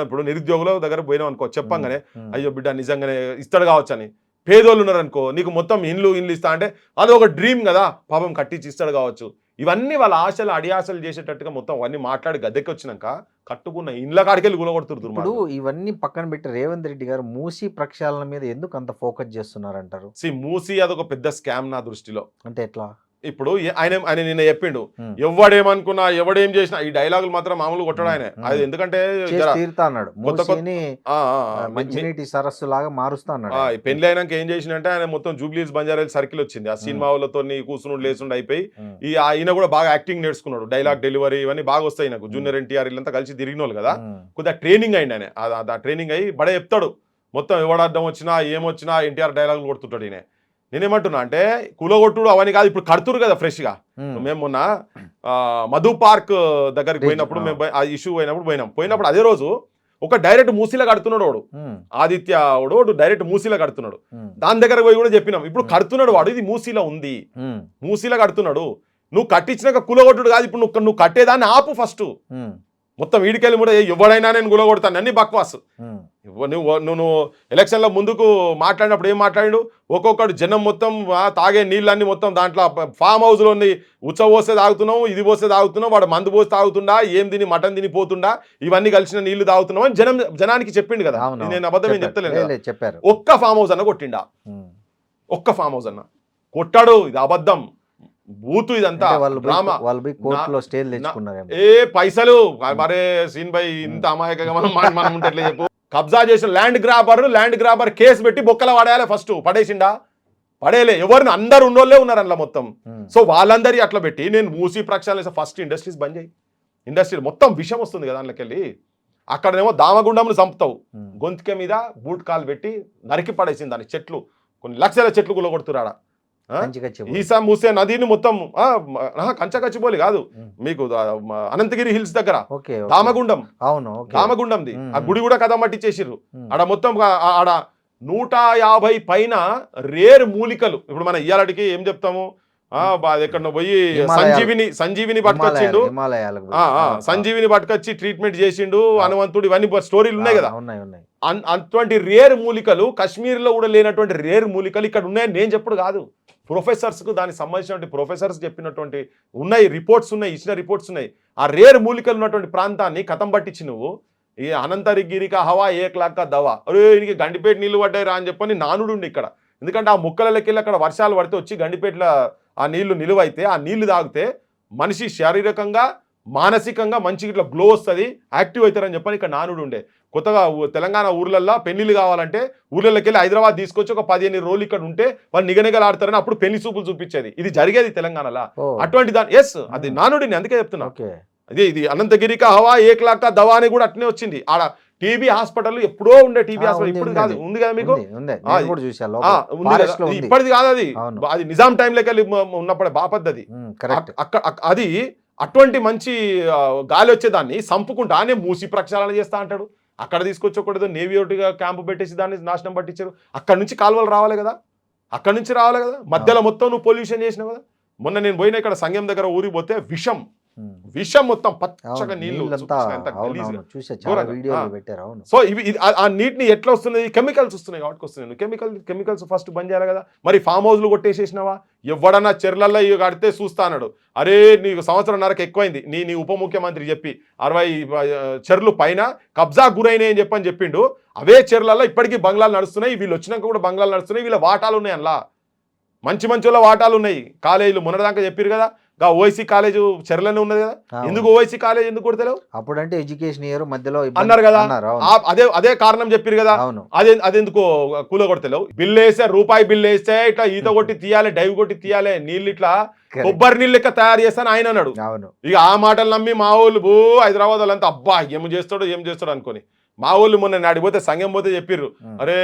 ఇప్పుడు నిరుద్యోగుల దగ్గర పోయినాం అనుకో, చెప్పంగానే అయ్యో బిడ్డ నిజంగానే ఇస్తాడు కావచ్చు అని. పేదోళ్ళు ఉన్నారనుకో, నీకు మొత్తం ఇండ్లు ఇస్తా అంటే అది ఒక డ్రీమ్ కదా, పాపం కట్టించి ఇస్తాడు కావచ్చు. ఇవన్నీ వాళ్ళ ఆశలు అడియాసలు చేసేటట్టుగా మొత్తం అవన్నీ మాట్లాడి గద్దెకి వచ్చినాక కట్టుకున్న ఇండ్ల కాడికెళ్ళి గులగొడుతున్నారు. ఇప్పుడు ఇవన్నీ పక్కన పెట్టి రేవంత్ రెడ్డి గారు మూసీ ప్రక్షాళన మీద ఎందుకు అంత ఫోకస్ చేస్తున్నారంటారు? మూసీ అదొక పెద్ద స్కామ్ నా దృష్టిలో. అంటే ఎట్లా? ఇప్పుడు ఆయన నిన్న చెప్పిండు, ఎవడేమనుకున్నా ఎవడేం చేసినా, ఈ డైలాగులు మాత్రం మామూలు కొట్టడు ఆయన. అది ఎందుకంటే సరస్సు లాగా మారుస్తా అన్నాడు. పెళ్లి అయినాక ఏం చేసినంటే ఆయన మొత్తం జూబ్లీస్ బంజారాయిల్ సర్కిల్ వచ్చింది, ఆ సినిమా వాళ్ళతో కూర్చునుడు లేచుండు అయిపోయి. ఈయన కూడా బాగా యాక్టింగ్ నేర్చుకున్నాడు, డైలాగ్ డెలివరీ ఇవన్నీ బాగా వస్తాయి నాకు. జూనియర్ ఎన్టీఆర్ వీళ్ళంతా కలిసి తిరిగిన వాళ్ళు కదా, కొద్దిగా ట్రైనింగ్ అయింది ఆయన. ఆ ట్రైనింగ్ అయ్యి బడే చెప్తాడు మొత్తం, ఎవడడ్డం వచ్చినా ఏమొచ్చినా ఎన్టీఆర్ డైలాగులు కొడుతుంటాడు ఈయన. నేనేమంటున్నా అంటే కూలగొట్టుడు అవన్నీ కాదు, ఇప్పుడు కడుతురు కదా ఫ్రెష్గా. మేము మొన్న మధు పార్క్ దగ్గరికి పోయినప్పుడు, మేము ఆ ఇష్యూ పోయినప్పుడు అదే రోజు ఒక డైరెక్ట్ మూసీలో కడుతున్నాడు వాడు, ఆదిత్య వాడు డైరెక్ట్ మూసీలో కడుతున్నాడు. దాని దగ్గర పోయి కూడా చెప్పినాం, ఇప్పుడు కడుతున్నాడు వాడు, ఇది మూసీలో ఉంది, మూసీలో కడుతున్నాడు, నువ్వు కట్టించినాక కూలగొట్టుడు కాదు, ఇప్పుడు నువ్వు కట్టేదాన్ని ఆపు ఫస్ట్. మొత్తం వీడికెళ్ళి కూడా ఎవడైనా నేను గులగొడతాను అన్ని బక్వాస్. నువ్వు ఎలక్షన్ల ముందుకు మాట్లాడినప్పుడు ఏం మాట్లాడు, ఒక్కొక్కడు జనం మొత్తం తాగే నీళ్ళన్నీ మొత్తం దాంట్లో ఫామ్ హౌస్లో ఉచ్చ పోస్తే తాగుతున్నావు, ఇది పోస్తే తాగుతున్నావు, వాడు మందు పోస్తే తాగుతుండా, ఏం తిని మటన్ తిని పోతుండా, ఇవన్నీ కలిసిన నీళ్లు తాగుతున్నావు అని జనానికి చెప్పిండు కదా. నేను అబద్ధం ఏం చెప్తలేను, చెప్పారు. ఒక్క ఫామ్ హౌస్ అన్న కొట్టిండా, ఒక్క ఫామ్ హౌస్ అన్న కొట్టాడు. ఇది అబద్ధం, బూతు, ఇదంతా డ్రామా. ఏ పైసలు మరే సీన్ బై ఇంత అమాయకంగా మనం ఉంటే చెప్పు. కబ్జా చేసిన ల్యాండ్ గ్రాబర్ కేసు పెట్టి బొక్కల పడేయాలి. ఫస్ట్ పడేసిండా? పడేయలే. ఎవరిని అందరు ఉన్నోళ్ళే ఉన్నారు అందులో మొత్తం. సో వాళ్ళందరి అట్లా పెట్టి నేను మూసి ప్రక్షాళన ఫస్ట్ ఇండస్ట్రీస్ బంద్ చేయి. ఇండస్ట్రీ మొత్తం విషయం వస్తుంది కదా దాంట్లోకి వెళ్ళి. అక్కడనేమో దామగుండంను చంపుతావు, గొంతుక మీద బూట్ కాలు పెట్టి నరికి పడేసింది దాని చెట్లు, కొన్ని లక్షల చెట్లు కూలగొడుతురాడ. ఈసా మూసే నదిని మొత్తం కంచకచ్చిపోలి కాదు మీకు అనంతగిరి హిల్స్ దగ్గర దామగుండం, దామగుండంది ఆ గుడి కూడా కథ మట్టించేసిర్రు. ఆడ మొత్తం ఆడ 150 పైన రేర్ మూలికలు. ఇప్పుడు మన ఇయ్యాలటికి ఏం చెప్తాము, ఎక్కడ పోయి సంజీవిని పట్టుకొచ్చిండు, సంజీవిని పట్టుకొచ్చి ట్రీట్మెంట్ చేసిండు హనుమంతుడు, ఇవన్నీ స్టోరీలు ఉన్నాయి కదా. అటువంటి రేర్ మూలికలు కాశ్మీర్ లో కూడా లేనటువంటి రేర్ మూలికలు ఇక్కడ ఉన్నాయని నేను చెప్పుడు కాదు, ప్రొఫెసర్స్కు దానికి సంబంధించినటువంటి ప్రొఫెసర్స్ చెప్పినటువంటి ఉన్నాయి, రిపోర్ట్స్ ఉన్నాయి, ఇచ్చిన రిపోర్ట్స్ ఉన్నాయి. ఆ రేర్ మూలికలు ఉన్నటువంటి ప్రాంతాన్ని కథం పట్టించి నువ్వు ఈ అనంతగిరిక హవా ఏక్లాక్క దవా, అరే ఈయనకి గండిపేట నీళ్లు పడ్డాయి రా అని చెప్పని నానుడు ఇక్కడ. ఎందుకంటే ఆ ముక్కలకి వెళ్ళి అక్కడ వర్షాలు పడితే వచ్చి గండిపేటలో ఆ నీళ్లు నిలువైతే ఆ నీళ్లు తాగితే మనిషి శారీరకంగా మానసికంగా మంచి ఇట్లా గ్లో వస్తుంది, యాక్టివ్ అవుతారని చెప్పని ఇక్కడ నానుడు ఉండే. కొత్తగా తెలంగాణ ఊర్లల్లో పెళ్లిళ్ళు కావాలంటే ఊర్లలోకి వెళ్ళి హైదరాబాద్ తీసుకొచ్చి ఒక 15 రోజులు ఇక్కడ ఉంటే వాళ్ళు నిగనిగలాడతారని అప్పుడు పెళ్లి చూపులు చూపించేది. ఇది జరిగేది తెలంగాణలో. అటువంటి దాని అది నానుడిని, అందుకే చెప్తున్నా. ఇది అనంతగిరిక హవా ఏక్లాక్క దవా అని కూడా అట్నే వచ్చింది. ఆడ టీబీ హాస్పిటల్ ఎప్పుడో ఉండే, టీబీ హాస్పిటల్ ఇప్పుడు కాదు, ఉంది కదా మీకు, ఇప్పటిది కాదు, అది నిజాం టైంలోకి వెళ్ళి ఉన్నప్పుడే బాపద్దది. అది అటువంటి మంచి గాలి వచ్చేదాన్ని సంపుకుంటా అనే మూసి ప్రక్షాళన చేస్తా అంటాడు. అక్కడ తీసుకొచ్చి ఒకటి నేవీ ఒకటిగా క్యాంపు పెట్టేసి దాన్ని నాశనం పట్టించారు. అక్కడ నుంచి కాలువలు రావాలి కదా, అక్కడ నుంచి రావాలి కదా. మధ్యలో మొత్తం నువ్వు పొల్యూషన్ చేసినావు కదా. మొన్న నేను పోయినా ఇక్కడ సంగం దగ్గర ఊరికి పోతే విషం మొత్తం పచ్చగా నీళ్లు. సో ఇవి ఆ నీటిని ఎట్లా వస్తున్నాయి, కెమికల్స్ వస్తున్నాయి కాబట్టి వస్తున్నాయి. కెమికల్స్ ఫస్ట్ బంద్ చేయాలి కదా. మరి ఫామ్ హౌస్లు కొట్టేసేసినావా? ఎవడన్నా చెర్లల్లో ఇవి కడితే చూస్తా అన్నాడు. అరే నీకు 1.5 సంవత్సరం ఎక్కువైంది నీ ఉప ముఖ్యమంత్రి చెప్పి 60 చెర్లు పైన కబ్జా గురైనాయి అని చెప్పిండు. అవే చెర్లలో ఇప్పటికీ బంగ్లాలు నడుస్తున్నాయి, వీళ్ళు వచ్చినాక కూడా బంగ్లాలు నడుస్తున్నాయి. వీళ్ళ వాటాలు ఉన్నాయి, అందులో మంచి వాళ్ళ వాటాలు ఉన్నాయి. కాలేజీలు మొన్నదాకా చెప్పారు కదా, ఓఐసీ కాలేజ్ చెర్లనే ఉన్నది కదా. ఎందుకు ఓఐసీ కాలేజ్ ఎందుకు కొడతలేవు? అప్పుడంటే ఎడ్యుకేషన్ ఇయర్ మధ్యలో అన్నారు కదా, అదే కారణం చెప్పారు కదా. అదెందుకు కూల కొడతలేవు? బిల్లు వేస్తే రూపాయి బిల్లు వేస్తే ఇట్లా ఈత కొట్టి తీయాలి, డైవ్ కొట్టి తీయాలి, నీళ్ళు ఇట్లా కొబ్బరి నీళ్ళు లెక్క తయారు చేస్తాను ఆయన అన్నాడు. ఇక ఆ మాటలు నమ్మి మా వాళ్ళు హైదరాబాద్ వాళ్ళంతా అబ్బా ఏం చేస్తాడు అనుకోని మా వాళ్ళు మొన్న నాడిపోతే సంఘం పోతే చెప్పిర్రు, అరే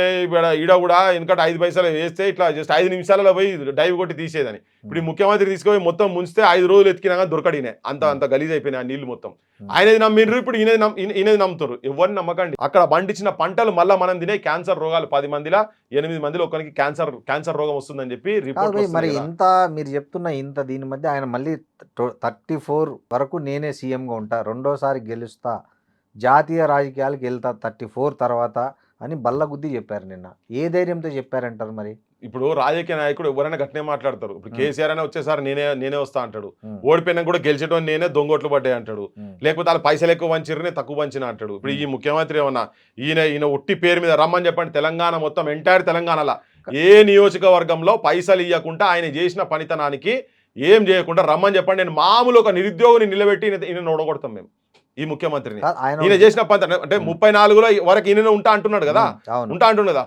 ఈడ కూడా ఎందుకంటే 5 పైసలు వేస్తే ఇట్లా జస్ట్ 5 నిమిషాలలో పోయి డైవ్ కొట్టి తీసేదని. ఇప్పుడు ఈ ముఖ్యమంత్రి తీసుకుపోయి మొత్తం ముంచితే 5 రోజులు ఎత్తికినా దొరకడినే, అంత గలీజ్ అయిపోయినాయి ఆ నీళ్లు మొత్తం. ఆయనది నమ్మిర్రు, ఇప్పుడు ఈయనది నమ్ముతారు. ఎవరిని నమ్మకండి. అక్కడ పండించిన పంటలు మళ్ళీ మనం తినే క్యాన్సర్ రోగాలు 10 మందిలో 8 మందిలో ఒకరికి క్యాన్సర్ రోగం వస్తుందని చెప్పి రిపోర్ట్. మరి ఇంత మీరు చెప్తున్న దీని మధ్య ఆయన మళ్ళీ 34 వరకు నేనే సీఎంగా ఉంటా, రెండోసారి గెలుస్తా, జాతీయ రాజకీయాలకు వెళ్తా 34 తర్వాత అని బల్లగుద్ది చెప్పారు. నిన్న ఏ ధైర్యంతో చెప్పారంటారు? మరి ఇప్పుడు రాజకీయ నాయకుడు ఎవరైనా గట్టినే మాట్లాడతారు. ఇప్పుడు కేసీఆర్ అయినా వచ్చేసారి నేనే వస్తా అంటాడు, ఓడిపోయినా కూడా గెలిచడం నేనే దొంగోట్లు పడ్డాయి అంటాడు, లేకపోతే వాళ్ళు పైసలు ఎక్కువ వంచిరు నేను తక్కువ వంచిన అంటాడు. ఇప్పుడు ఈ ముఖ్యమంత్రి ఏమన్నా ఈయన ఉట్టి పేరు మీద రమ్మని చెప్పండి, తెలంగాణ మొత్తం ఎంటైర్ తెలంగాణలో ఏ నియోజకవర్గంలో పైసలు ఇవ్వకుండా ఆయన చేసిన పనితనానికి ఏం చేయకుండా రమ్మని చెప్పండి. నేను మామూలు ఒక నిరుద్యోగిని నిలబెట్టి ఈయన ఓడగొడతాం మేము ఈ ముఖ్యమంత్రిని. ఈయన చేసిన పని అంటే 34లో వరకు ఈయన ఉంటా అంటున్నాడు కదా,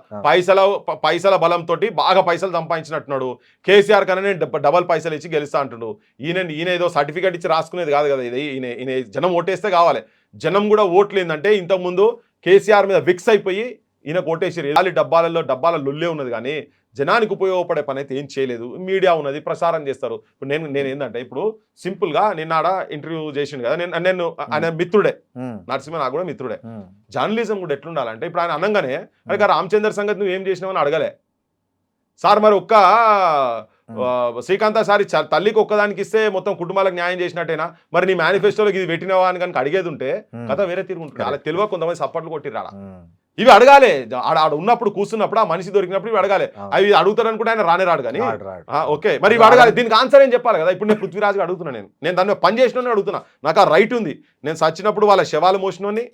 పైసల బలంతో బాగా పైసలు సంపాదించినట్టున్నాడు. కేసీఆర్ కన్నా నేను డబల్ పైసలు ఇచ్చి గెలుస్తా అంటున్నాడు. ఈయన ఏదో సర్టిఫికేట్ ఇచ్చి రాసుకునేది కాదు కదా. ఈయన జనం ఓటేస్తే కావాలి. జనం కూడా ఓట్లు ఏంటంటే ఇంతకుముందు కేసీఆర్ మీద విక్స్ అయిపోయి ఈయన ఓటేసారు. డబ్బాల లొల్లే ఉన్నది కానీ జనానికి ఉపయోగపడే పని అయితే ఏం చేయలేదు. మీడియా ఉన్నది, ప్రసారం చేస్తారు. ఇప్పుడు నేను ఏంటంటే ఇప్పుడు సింపుల్గా నిన్నాడ ఇంటర్వ్యూ చేసిండు కదా, నేను ఆయన మిత్రుడే, నరసింహ నాకు కూడా మిత్రుడే. జర్నలిజం కూడా ఎట్లుండాలంటే ఇప్పుడు ఆయన అనగానే అరే రామచంద్ర సంగతి నువ్వు ఏం చేసినావని అడగలే సార్. మరి శ్రీకాంత సారి తల్లికి ఒక్కదానికి ఇస్తే మొత్తం కుటుంబాలకు న్యాయం చేసినట్టేనా? మరి నీ మేనిఫెస్టోలోకి ఇది పెట్టినవా అని కనుక అడిగేది ఉంటే కథ వేరే తిరుగుంటుంది. అలా తెలివ కొంతమంది సప్పట్లు కొట్టిరాడా. ఇవి అడగాలి. ఆడ ఉన్నప్పుడు కూర్చున్నప్పుడు ఆ మనిషి దొరికినప్పుడు ఇవి అడగాలి. అవి అడుగుతారు అనుకుంటే ఆయన రానే రాడు కానీ ఓకే మరి ఇవి అడగాలి. దీనికి ఆన్సర్ ఏం చెప్పాలి కదా. ఇప్పుడు నేను పృథ్వీరాజ్గా అడుగుతున్నా, నేను దాన్ని పని చేసిన అడుగుతున్నా, నాకు ఆ రైట్ ఉంది. నేను సచ్చినప్పుడు వాళ్ళ శవాలు మోసినోని,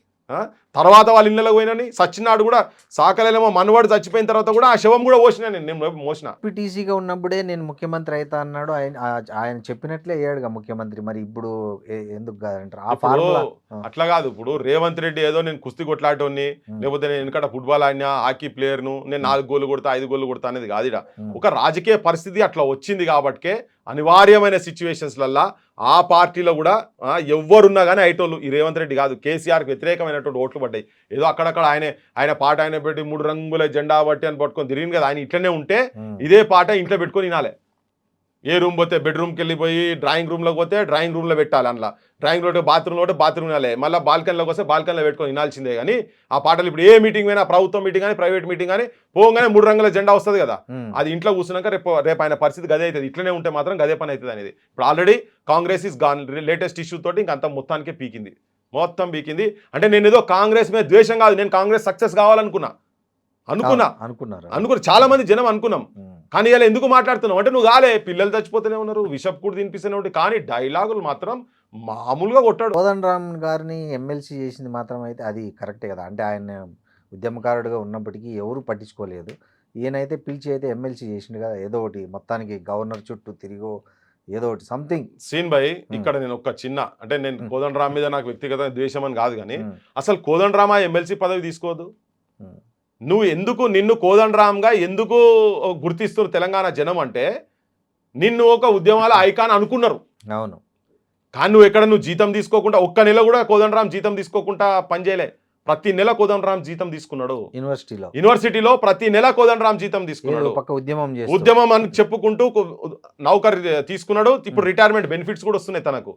తర్వాత వాళ్ళ ఇళ్ళలో పోయినని, సచ్చినాడు కూడా సాకలేమో మనవాడు చచ్చిపోయిన తర్వాత కూడా ఆ శవం కూడా పోసిన నేను మోసిన. టీసీగా ఉన్నప్పుడే నేను ముఖ్యమంత్రి అవుతా అన్నాడు ఆయన చెప్పినట్లే అయ్యాడుగా ముఖ్యమంత్రి. మరి ఇప్పుడు ఎందుకు కాదంటారు ఆ ఫార్ములా? అట్లా కాదు. ఇప్పుడు రేవంత్ రెడ్డి ఏదో నేను కుస్తీ కొట్లాటోని, లేకపోతే నేను వెనకట ఫుట్బాల్ ఆడినా, హాకీ ప్లేయర్ను, నేను 4 గోళ్ళు కొడతా 5 గోళ్ళు కొడతా అనేది కాదు. ఒక రాజకీయ పరిస్థితి అట్లా వచ్చింది కాబట్టే అనివార్యమైన సిచ్యువేషన్స్లల్లా ఆ పార్టీలో కూడా ఎవ్వరున్నా కానీ ఐటోళ్ళు ఈ రేవంత్ రెడ్డి కాదు, కేసీఆర్కి వ్యతిరేకమైనటువంటి ఓట్లు పడ్డాయి. ఏదో అక్కడక్కడ ఆయన పాట ఆయన పెట్టి 3 రంగుల జెండా బట్టి అని పట్టుకొని తిరిగింది కదా. ఆయన ఇట్లనే ఉంటే ఇదే పాట ఇంట్లో పెట్టుకొని వినాలే. ఏ రూమ్ పోతే బెడ్రూమ్కి వెళ్ళిపోయి డ్రాయింగ్ రూమ్లోకి పోతే డ్రాయింగ్ రూమ్లో పెట్టాలి, అందులో డ్రాయింగ్ రూమ్ బాత్రూమ్లో బాత్రూమ్ వినాలి, మళ్ళీ బాల్కనీలోకి వస్తే బాల్కనీలో పెట్టుకొని వినాల్సిందే. కానీ ఆ పాటలు ఇప్పుడు ఏ మీటింగ్ అయినా, ప్రభుత్వం మీటింగ్ కానీ ప్రైవేట్ మీటింగ్ కానీ పోగానే 3 రంగుల జెండా వస్తుంది కదా, అది ఇంట్లో కూర్చున్నాక రేపు ఆయన పరిస్థితి గదే అవుతుంది. ఇట్లనే ఉంటే మాత్రం గదే పని అవుతుంది అనేది. ఇప్పుడు already Congress is gone, latest issue తోటి ఇంకంతా మొత్తానికే పీకింది, మొత్తం పీకింది. అంటే నేను ఏదో కాంగ్రెస్ మీద ద్వేషం కాదు, నేను కాంగ్రెస్ సక్సెస్ కావాలనుకున్నా, అనుకున్నా చాలా మంది జనం అనుకున్నాం. కానీ ఇలా ఎందుకు మాట్లాడుతున్నావు అంటే నువ్వు కాలే, పిల్లలు చచ్చిపోతూనే ఉన్నారు, విషప్ కూడా తినిపిస్తూనే ఉంటాయి, కానీ డైలాగులు మాత్రం మామూలుగా కొట్టాడు. కోదండరామ్ గారిని ఎమ్మెల్సీ చేసింది మాత్రం అయితే అది కరెక్టే కదా. అంటే ఆయన ఉద్యమకారుడిగా ఉన్నప్పటికీ ఎవరు పట్టించుకోలేదు. ఈయనైతే పిలిచి అయితే ఎమ్మెల్సీ చేసిండు కదా, ఏదో ఒకటి మొత్తానికి గవర్నర్ చుట్టూ తిరిగో ఏదో ఒకటి సంథింగ్. సీన్ భాయ్ ఇక్కడ నేను ఒక చిన్న, అంటే నేను కోదండరామ్ మీద నాకు వ్యక్తిగత ద్వేషం అని కాదు, కానీ అసలు కోదండరామ్ ఎమ్మెల్సీ పదవి తీసుకోవద్దు. నువ్వు ఎందుకు నిన్ను కోదండరామ్గా ఎందుకు గుర్తిస్తున్నారు తెలంగాణ జనం అంటే, నిన్ను ఒక ఉద్యమాల ఐకాన్ అనుకున్నారు. అవును. కానీ నువ్వు జీతం తీసుకోకుండా, ఒక్క నెల కూడా కోదండరామ్ జీతం తీసుకోకుండా పనిచేయలే. ప్రతి నెల కోదండరామ్ జీతం తీసుకున్నాడు. యూనివర్సిటీలో ప్రతి నెల కోదండరామ్ జీతం తీసుకున్నాడు. ఉద్యమం అని చెప్పుకుంటూ నౌకర్ తీసుకున్నాడు. ఇప్పుడు రిటైర్మెంట్ బెనిఫిట్స్ కూడా వస్తున్నాయి తనకు.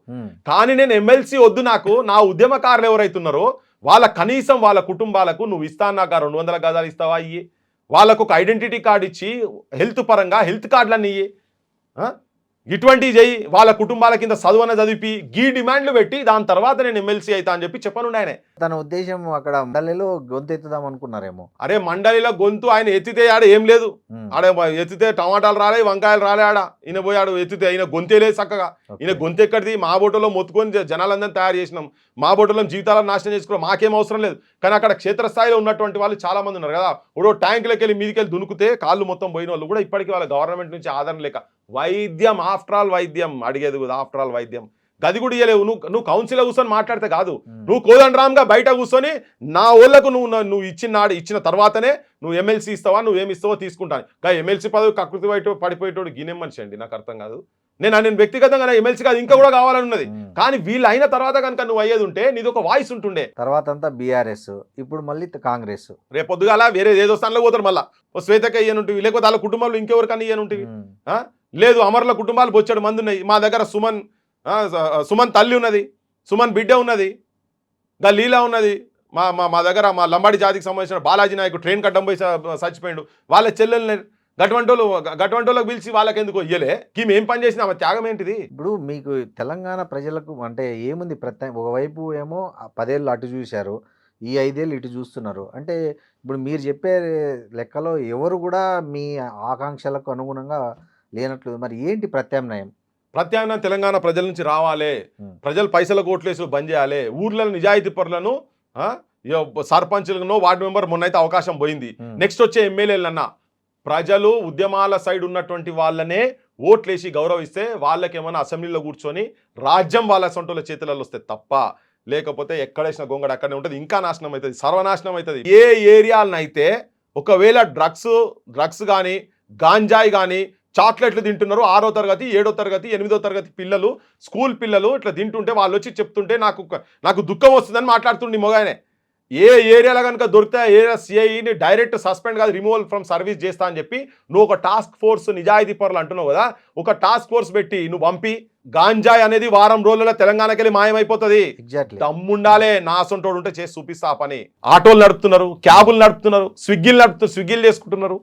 కానీ నేను ఎమ్మెల్సీ వద్దు, నాకు నా ఉద్యమకారులు ఎవరైతున్నారో వాళ్ళ కనీసం వాళ్ళ కుటుంబాలకు నువ్వు ఇస్తా, నాకు 200 గజాలు ఇస్తావా ఇయ్యి, వాళ్ళకు ఒక ఐడెంటిటీ కార్డు ఇచ్చి హెల్త్ పరంగా హెల్త్ కార్డులన్నీ ఇయ్యి, ఇటువంటివి చెయ్యి, వాళ్ళ కుటుంబాల కింద చదువున చదివి గీ డిమాండ్లు పెట్టి దాని తర్వాత నేను ఎమ్మెల్సీ అవుతా అని చెప్పి చెప్పనుండే ఆయన. తన ఉద్దేశం అక్కడ మండలిలో గొంతు ఎత్తుదాం అనుకున్నారేమో. అరే మండలిలో గొంతు ఆయన ఎత్తితే ఆడ ఏం లేదు, ఆడ ఎత్తితే టమాటాలు రాలే, వంకాయలు రాలే, ఆడ ఈయన పోయి ఆడ ఎత్తితే ఈయన గొంతే లేదు చక్కగా. ఈయన గొంతు ఎక్కడిది? మా బోటలో మొత్తుకొని జనాలందరినీ తయారు చేసినాం, మా బోటలో జీవితాలను నాశనం చేసుకున్నాం, మాకేం అవసరం లేదు. కానీ అక్కడ క్షేత్రస్థాయిలో ఉన్నటువంటి వాళ్ళు చాలా మంది ఉన్నారు కదా, ఇప్పుడు ట్యాంకులకి వెళ్ళి మీదికి వెళ్ళి దునుకుతే కాళ్ళు మొత్తం పోయిన వాళ్ళు కూడా ఇప్పటికీ వాళ్ళ గవర్నమెంట్ నుంచి ఆదరణ లేక వైద్యం, ఆఫ్టర్ ఆల్ వైద్యం అడిగేది కదా, ఆఫ్టర్ ఆల్ వైద్యం గది కూడా ఇయ్యలేవు. నువ్వు కౌన్సిల్లో కూర్చొని మాట్లాడితే కాదు, నువ్వు కోదండరామ్గా బయట కూర్చొని నా ఓళ్ళకు నువ్వు ఇచ్చిన తర్వాతనే నువ్వు ఎమ్మెల్సీ ఇస్తావా, నువ్వేమి ఇస్తావో తీసుకుంటాను. కానీ ఎమ్మెల్సీ పదవి కకృతి బయట పడిపోయేటోడు గిన్నెం మనిషి అండి, నాకు అర్థం కాదు. నేను వ్యక్తిగతంగా ఎమ్మెల్సీ కాదు, ఇంకా కూడా కావాలన్నది. కానీ వీళ్ళు అయిన తర్వాత కనుక నువ్వు అయ్యేది ఉంటే నీది ఒక వాయిస్ ఉంటుండే. తర్వాత అంతా బీఆర్ఎస్, ఇప్పుడు మళ్ళీ కాంగ్రెస్. రేపు పొద్దుగాల వేరే ఏదో స్థానంలో పోతారు, మళ్ళీ ఓ శ్వేతకి ఇయ్యనుంటివి, లేకపోతే వాళ్ళ కుటుంబంలో ఇంకెవరికన్నా ఇయ్యనుంటివి. లేదు, అమరుల కుటుంబాలు బొచ్చాడు మంది ఉన్నాయి. మా దగ్గర సుమన్ తల్లి ఉన్నది, సుమన్ బిడ్డ ఉన్నది, గా లీలా ఉన్నది. మా దగ్గర మా లంబాడి జాతికి సంబంధించిన బాలాజీ నాయకు ట్రైన్ కట్టం పోయి చచ్చిపోయాడు, వాళ్ళ చెల్లెల్ని గటువంటోళ్ళకి పిలిచి వాళ్ళకి ఎందుకు ఇయ్యలే, ఈమె ఏం పని చేసినా ఆమె త్యాగం ఏంటిది? ఇప్పుడు మీకు తెలంగాణ ప్రజలకు అంటే ఏముంది ఒకవైపు ఏమో 10 ఏళ్ళు అటు చూశారు, ఈ 5 ఏళ్ళు ఇటు చూస్తున్నారు. అంటే ఇప్పుడు మీరు చెప్పే లెక్కలో ఎవరు కూడా మీ ఆకాంక్షలకు అనుగుణంగా లేనట్లు. మరి ఏంటి ప్రత్యామ్నాయం? తెలంగాణ ప్రజల నుంచి రావాలి, ప్రజలు పైసల కోట్లేసులు బంద్ చేయాలి, ఊర్లలో నిజాయితీ పరులను సర్పంచ్లను వార్డు మెంబర్ మొన్నైతే అవకాశం పోయింది, నెక్స్ట్ వచ్చే ఎమ్మెల్యేలన్నా ప్రజలు ఉద్యమాల సైడ్ ఉన్నటువంటి వాళ్ళనే ఓట్లేసి గౌరవిస్తే వాళ్ళకేమన్నా అసెంబ్లీలో కూర్చొని రాజ్యం వాళ్ళ సొంటల చేతులలో వస్తే తప్ప, లేకపోతే ఎక్కడేసిన గొంగడ అక్కడనే ఉంటుంది, ఇంకా నాశనం అవుతుంది, సర్వనాశనం అవుతుంది. ఏ ఏరియాలనైతే ఒకవేళ డ్రగ్స్ కానీ గాంజాయి కానీ చాక్లెట్లు తింటున్నారు 6వ తరగతి 7వ తరగతి 8వ తరగతి పిల్లలు, స్కూల్ పిల్లలు ఇట్లా తింటుంటే వాళ్ళు వచ్చి చెప్తుంటే నాకు దుఃఖం వస్తుందని మాట్లాడుతుండే మొగాయనే. ఏ ఏరియాలో కనుక దొరికితే ఆ ఏరియా సిఐని డైరెక్ట్ సస్పెండ్ కాదు, రిమూవల్ ఫ్రమ్ సర్వీస్ చేస్తా అని చెప్పి నువ్వు ఒక టాస్క్ ఫోర్స్ నిజాయితీ పరులు అంటున్నావు కదా, ఒక టాస్క్ ఫోర్స్ పెట్టి నువ్వు పంపి గాంజాయ్ అనేది వారం రోజుల్లో తెలంగాణకి వెళ్ళి మాయమైపోతుంది. దమ్ముండాలే, నా సొంటోడు ఉంటే చేసి చూపిస్తా పని. ఆటోలు నడుపుతున్నారు, క్యాబులు నడుపుతున్నారు, స్విగ్గీలు చేసుకుంటున్నారు,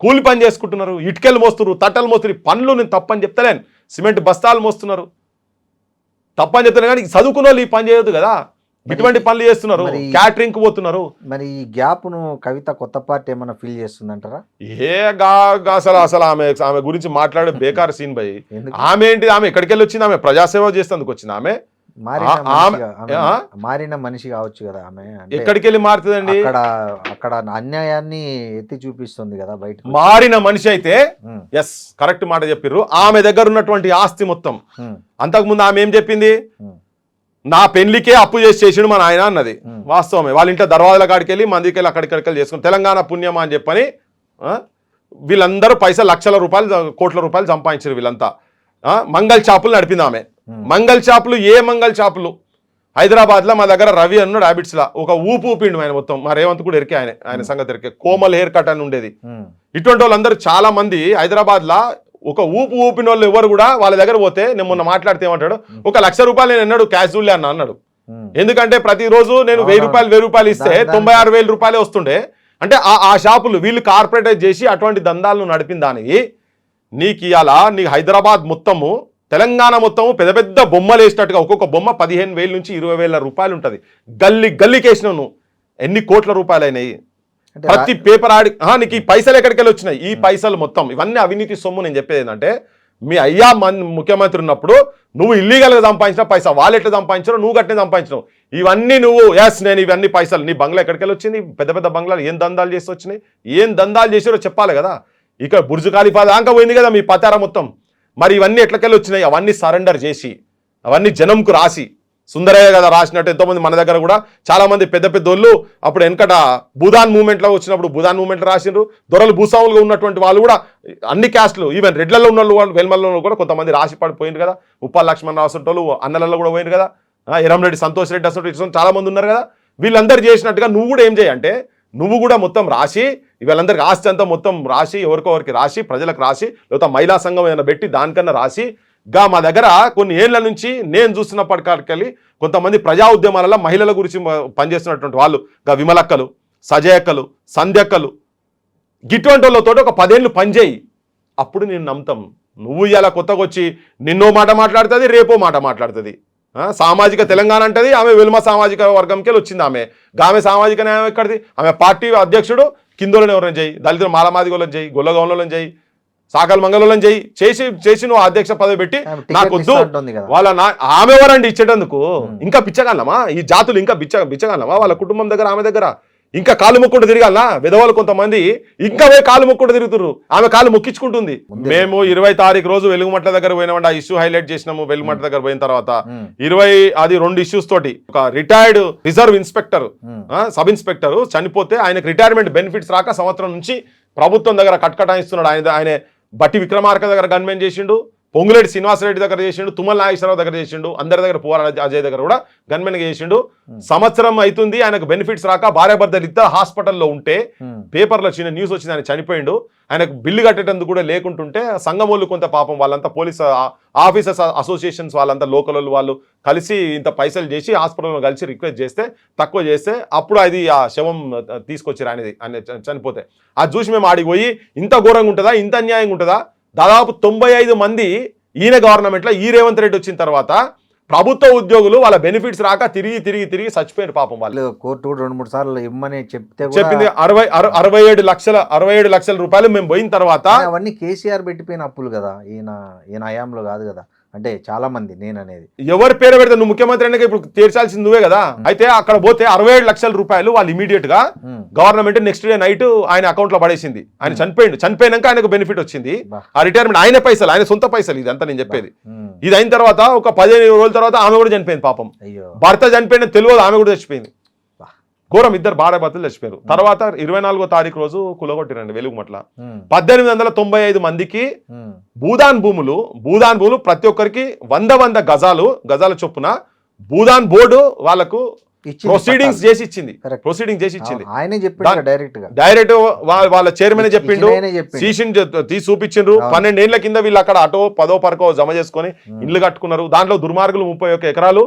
కూలి పని చేసుకుంటున్నారు, ఇటుకలు మోస్తున్నారు, తట్టలు మోస్తున్నారు. పనులు నేను తప్పని చెప్తలేను, సిమెంట్ బస్తాలు మోస్తున్నారు, తప్పని చెప్తాను. కానీ చదువుకున్న వాళ్ళు ఈ పని చేయొద్దు కదా. ఇటువంటి పనులు చేస్తున్నారు, క్యాటరింగ్ కు పోతున్నారు. మరి ఈ గ్యాప్ ను కవిత కొత్త పార్టీ ఏమైనా ఫిల్ చేస్తుందంటారా? అసలు ఆమె గురించి మాట్లాడే బేకార్ సీన్ భయ్. ఆమె ఏంటి, ఆమె ఎక్కడికి వెళ్ళి వచ్చింది? ఆమె ప్రజాసేవ చేస్తేందుకు వచ్చింది. ఆమె మారిన మనిషి కావచ్చు కదా ఆమె. ఎక్కడికి వెళ్ళి మారుతుందండి? అక్కడ అన్యాయాన్ని ఎత్తి చూపిస్తుంది కదా బయట. మారిన మనిషి అయితే ఎస్ కరెక్ట్ మాట చెప్పిర్రు. ఆమె దగ్గర ఉన్నటువంటి ఆస్తి మొత్తం, అంతకుముందు ఆమె ఏం చెప్పింది, నా పెళ్లికే అప్పు చేసిండు మా నాయన అన్నది. వాస్తవమే. వాళ్ళ ఇంట్లో దర్వాజల కాడికి వెళ్ళి మందికి వెళ్ళి అక్కడికి చేసుకుని తెలంగాణ పుణ్యమా అని చెప్పని వీళ్ళందరూ పైసలు లక్షల రూపాయలు కోట్ల రూపాయలు సంపాదించారు వీళ్ళంతా. మంగళ షాపులు నడిపింది ఆమె. మంగళ షాపులు ఏ మంగళ షాపులు? హైదరాబాద్లో మా దగ్గర రవి అన్నాడు హ్యాబిట్స్లా ఒక ఊపిండు ఆయన మొత్తం. మా రేవంత్ కూడా ఎరికే ఆయన సంగతి ఎరికే. కోమల్ హెయిర్ కట్ అని ఉండేది. ఇటువంటి వాళ్ళందరూ చాలా మంది హైదరాబాద్లో ఒక ఊపిన వాళ్ళు ఎవరు కూడా వాళ్ళ దగ్గర పోతే నేను మొన్న మాట్లాడితే ఏమంటాడు, 1 లక్ష రూపాయలు నేను అన్నాడు క్యాజువల్లీ అన్నాడు. ఎందుకంటే ప్రతిరోజు నేను 1000 రూపాయలు ఇస్తే 96,000 రూపాయలే వస్తుండే. అంటే ఆ షాపులు వీళ్ళు కార్పొరేటైజ్ చేసి అటువంటి దందాలను నడిపిన దానికి నీకు ఇవాళ నీకు హైదరాబాద్ మొత్తము తెలంగాణ మొత్తము పెద్ద పెద్ద బొమ్మలు వేసినట్టుగా ఒక్కొక్క బొమ్మ 15,000 నుంచి 20,000 రూపాయలు ఉంటుంది. గల్లీకి వేసినావు నువ్వు, ఎన్ని కోట్ల రూపాయలు అయినాయి ప్రతి పేపర్ ఆడి. నీకు ఈ పైసలు ఎక్కడికి వెళ్ళి వచ్చినాయి? ఈ పైసలు మొత్తం ఇవన్నీ అవినీతి సొమ్ము. నేను చెప్పేది ఏంటంటే మీ అయ్యా ముఖ్యమంత్రి ఉన్నప్పుడు నువ్వు ఇల్లీగల్గా సంపాదించిన పైసా వాళ్ళు ఎట్లా సంపాదించారో నువ్వు గట్టినే సంపాదించినావు. ఇవన్నీ నువ్వు నేను ఇవన్నీ పైసలు నీ బంగ్లా ఎక్కడికి వెళ్ళి వచ్చింది? పెద్ద పెద్ద బంగ్లాలు ఏం దందాలు చేసి వచ్చినాయి? ఏం దందాలు చేసారో చెప్పాలి కదా. ఇక్కడ బుర్జు ఖలీఫా దాకా పోయింది కదా మీ పతారా మొత్తం. మరి ఇవన్నీ ఎట్లకెళ్ళి వచ్చినాయి? అవన్నీ సరెండర్ చేసి అవన్నీ జనంకు రాసి సుందరయ్య కదా రాసినట్టు. ఎంతోమంది మన దగ్గర కూడా చాలా మంది పెద్ద పెద్ద వాళ్ళు అప్పుడు వెనకట భూదాన్ మూవ్మెంట్లో వచ్చినప్పుడు భూదాన్ మూవ్మెంట్ రాసిండ్రు. దొరలు భూస్వాములుగా ఉన్నటువంటి వాళ్ళు కూడా అన్ని క్యాస్ట్లు ఈవెన్ రెడ్లలో ఉన్న వాళ్ళు వెల్మల్లో కూడా కొంతమంది రాసి పడిపోయింది కదా. ఉప్పాల లక్ష్మణ్ రాసేటోళ్ళు అన్నలలో కూడా పోయింది కదా. ఎరంరెడ్డి సంతోష్ రెడ్డి అసలు చాలా మంది ఉన్నారు కదా. వీళ్ళందరూ చేసినట్టుగా నువ్వు కూడా ఏం చేయంటే నువ్వు కూడా మొత్తం రాసి వీళ్ళందరికీ ఆస్తి అంతా మొత్తం రాసి ఎవరికొవరికి రాసి ప్రజలకు రాసి లేకపోతే మహిళా సంఘం ఏమైనా పెట్టి దానికన్నా రాసి మా దగ్గర కొన్ని ఏళ్ల నుంచి నేను చూస్తున్నప్పటికెళ్ళి కొంతమంది ప్రజా ఉద్యమాలలో మహిళల గురించి పనిచేస్తున్నటువంటి వాళ్ళు విమలక్కలు, సజయక్కలు, సంధ్యక్కలు గిటువంటి వాళ్ళతో ఒక 10 ఏళ్ళు పనిచేయి, అప్పుడు నేను నమ్ముతాం. నువ్వు ఇలా కొత్తగా వచ్చి నిన్నో మాట మాట్లాడుతుంది, రేపో మాట మాట్లాడుతుంది. సామాజిక తెలంగాణ అంటది ఆమె వెలుమ సామాజిక వర్గంకి వచ్చింది. ఆమె సామాజిక న్యాయం ఎక్కడిది? ఆమె పార్టీ అధ్యక్షుడు కిందోళ్ళని ఎవరైనా చేయి, దళితులు మాలమాదిగోళ్ళని చేయి, గొల్లగౌన్లని చేయి, సాకల్ మంగళోళ్ళని చేసి నువ్వు అధ్యక్ష పదవి పెట్టి నాకు వద్దు వాళ్ళ ఆమె ఎవరండి ఇచ్చేటందుకు? ఇంకా పిచ్చగలమా ఈ జాతులు? ఇంకా బిచ్చగలమా వాళ్ళ కుటుంబం దగ్గర ఆమె దగ్గర? ఇంకా కాలు మొక్కుంటూ తిరగాలనా? విధవాళ్ళు కొంతమంది ఇంకా కాలు మొక్కుంటూ తిరుగుతున్నారు. ఆమె కాలు మొక్కించుకుంటుంది. మేము 20 తారీఖు రోజు వెలుగుమట్ల దగ్గర పోయినామంటే ఆ ఇష్యూ హైలైట్ చేసినాము. వెలుగుమట్ల దగ్గర పోయిన తర్వాత 2 ఇష్యూస్ తోటి ఒక retired reserve inspector sub inspector చనిపోతే ఆయనకు రిటైర్మెంట్ బెనిఫిట్స్ రాక సంవత్సరం నుంచి ప్రభుత్వం దగ్గర కట్కటాయిస్తున్నాడు. ఆయన బట్టి విక్రమార్క దగ్గర గన్మెన్ చేసిండు, పొంగులేటి శ్రీనివాసరెడ్డి దగ్గర చేసిండు, తుమ్మల నాగేశ్వరరావు దగ్గర చేసిండు, అందరి దగ్గర పువ్వార అజయ్ దగ్గర కూడా గన్మెన్ చేసిండు. సంవత్సరం అవుతుంది ఆయనకు బెనిఫిట్స్ రాక. భార్యాభర్తలు ఇద్దరు హాస్పిటల్లో ఉంటే పేపర్లో చిన్న న్యూస్ వచ్చింది ఆయన చనిపోయిండు. ఆయనకు బిల్లు కట్టేటందుకు కూడా లేకుంటుంటే సంఘం వాళ్ళు కొంత పాపం వాళ్ళంతా పోలీస్ ఆఫీసర్స్ అసోసియేషన్స్ వాళ్ళంతా లోకల్ వాళ్ళు కలిసి ఇంత పైసలు చేసి హాస్పిటల్లో కలిసి రిక్వెస్ట్ చేస్తే తక్కువ చేస్తే అప్పుడు అది ఆ శవం తీసుకొచ్చారు ఆయన చనిపోతే. అది చూసి మేము ఆడికి పోయి ఇంత ఘోరంగా ఉంటుందా, ఇంత అన్యాయంగా ఉంటుందా? దాదాపు 95 మంది ఈయన గవర్నమెంట్లో ఈ రేవంత్ రెడ్డి వచ్చిన తర్వాత ప్రభుత్వ ఉద్యోగులు వాళ్ళ బెనిఫిట్స్ రాక తిరిగి చచ్చిపోయారు పాపం. వాళ్ళు కోర్టు కూడా 2-3 సార్లు ఇమ్మని చెప్పింది. 67 లక్షల రూపాయలు మేము పోయిన తర్వాత అవన్నీ కేసీఆర్ పెట్టిపోయిన అప్పులు కదా, ఈయన హయాంలో కాదు కదా. అంటే చాలా మంది నేను అనేది ఎవరి పేరు పెడితే నువ్వు ముఖ్యమంత్రి అంటే ఇప్పుడు తీర్చాల్సింది నువ్వే కదా. అయితే అక్కడ పోతే 67 లక్షల రూపాయలు వాళ్ళు ఇమీడియట్ గా గవర్నమెంట్ నెక్స్ట్ డే నైట్ ఆయన అకౌంట్ లో పడేసింది. ఆయన చనిపోయినాక ఆయనకు బెనిఫిట్ వచ్చింది. ఆ రిటైర్మెంట్ ఆయన పైసలు, ఆయన సొంత పైసలు. ఇదంతా నేను చెప్పేది. ఇది అయిన తర్వాత ఒక 15 రోజుల తర్వాత ఆమె కూడా చనిపోయింది పాపం. భర్త చనిపోయిన తెలియదు, ఆమె కూడా చచ్చిపోయింది. ఘోరం. ఇద్దరు భార్యాభర్తలు చచ్చిపోయారు. తర్వాత 24వ తారీఖు రోజు కులగొట్టిరండి వెలుగుమట్ల. 1895 మందికి భూదాన్ భూములు ప్రతి ఒక్కరికి 100 గజాల చొప్పున భూదాన్ బోర్డు వాళ్ళకు ప్రొసీడింగ్స్ చేసి ఇచ్చింది. ఆయనే చెప్పాడు డైరెక్ట్ వాళ్ళ చైర్మన్ చెప్పిండు. సీషన్ తీసి చూపించిండ్రు. 12 ఏళ్ల కింద వీళ్ళు అక్కడ అటో 10వ పరకో జమ చేసుకొని ఇల్లు కట్టుకున్నారు. దాంట్లో దుర్మార్గులు 31 ఎకరాలు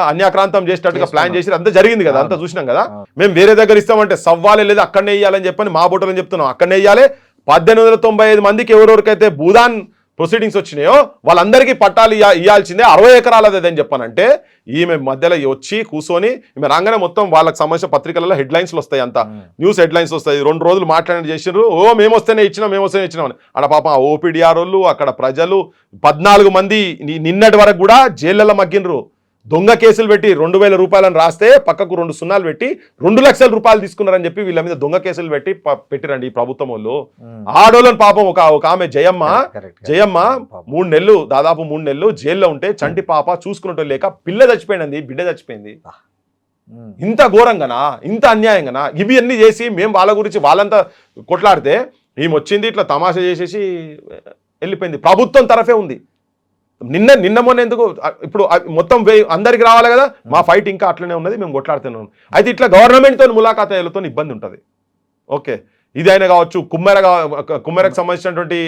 అన్యాక్రాంతం చేసేటట్టుగా ప్లాన్ చేసి అంతా జరిగింది కదా, అంతా చూసినాం కదా. మేము వేరే దగ్గర ఇస్తామంటే సవ్వాలే లేదు, అక్కడనే వేయాలని చెప్పని మా బోటలని చెప్తున్నాం. అక్కడనే వేయాలి. 1895 మందికి ఎవరెవరికైతే భూదాన్ ప్రొసీడింగ్స్ వచ్చినాయో వాళ్ళందరికీ పట్టాలు ఇవ్వాల్సిందే 60 ఎకరాలది అని చెప్పానంటే ఈమె మధ్యలో వచ్చి కూర్చొని ఈమె రాగానే మొత్తం వాళ్ళకి సంబంధించిన పత్రికలలో హెడ్లైన్స్లు వస్తాయి, అంతా న్యూస్ హెడ్లైన్స్ వస్తాయి. 2 రోజులు మాట్లాడి చేసినారు, మేము వస్తేనే ఇచ్చినాం అని. అక్కడ పాపం ఓపీడీఆర్ వాళ్ళు అక్కడ ప్రజలు 14 మంది నిన్నటి వరకు కూడా జైళ్ళలో మగ్గినరు. దొంగ కేసులు పెట్టి 2000 రూపాయలను రాస్తే పక్కకు 2 సున్నాలు పెట్టి 2 లక్షల రూపాయలు తీసుకున్నారని చెప్పి వీళ్ళ మీద దొంగ కేసులు పెట్టి పెట్టిరండి ఈ ప్రభుత్వం వాళ్ళు. ఆడోళ్ళని పాపం ఒక ఆమె జయమ్మ 3 నెలలు దాదాపు 3 నెలలు జైల్లో ఉంటే చంటి పాప చూసుకున్నట్టు లేక పిల్ల చచ్చిపోయింది, బిడ్డ చచ్చిపోయింది. ఇంత ఘోరంగానా, ఇంత అన్యాయంగానా? ఇవి అన్ని చేసి మేము వాళ్ళ గురించి వాళ్ళంతా కొట్లాడితే ఈమె వచ్చింది ఇట్లా తమాషా చేసేసి వెళ్ళిపోయింది. ప్రభుత్వం తరఫే ఉంది. నిన్న మొన్న ఎందుకు ఇప్పుడు మొత్తం అందరికి రావాలి కదా, మా ఫైట్ ఇంకా అట్లనే ఉన్నది, మేము కొట్లాడుతున్నాం. అయితే ఇట్లా గవర్నమెంట్తో ములాఖాతాలతో ఇబ్బంది ఉంటుంది. ఓకే, ఇది అయినా కావచ్చు, కుమ్మెరకు సంబంధించినటువంటి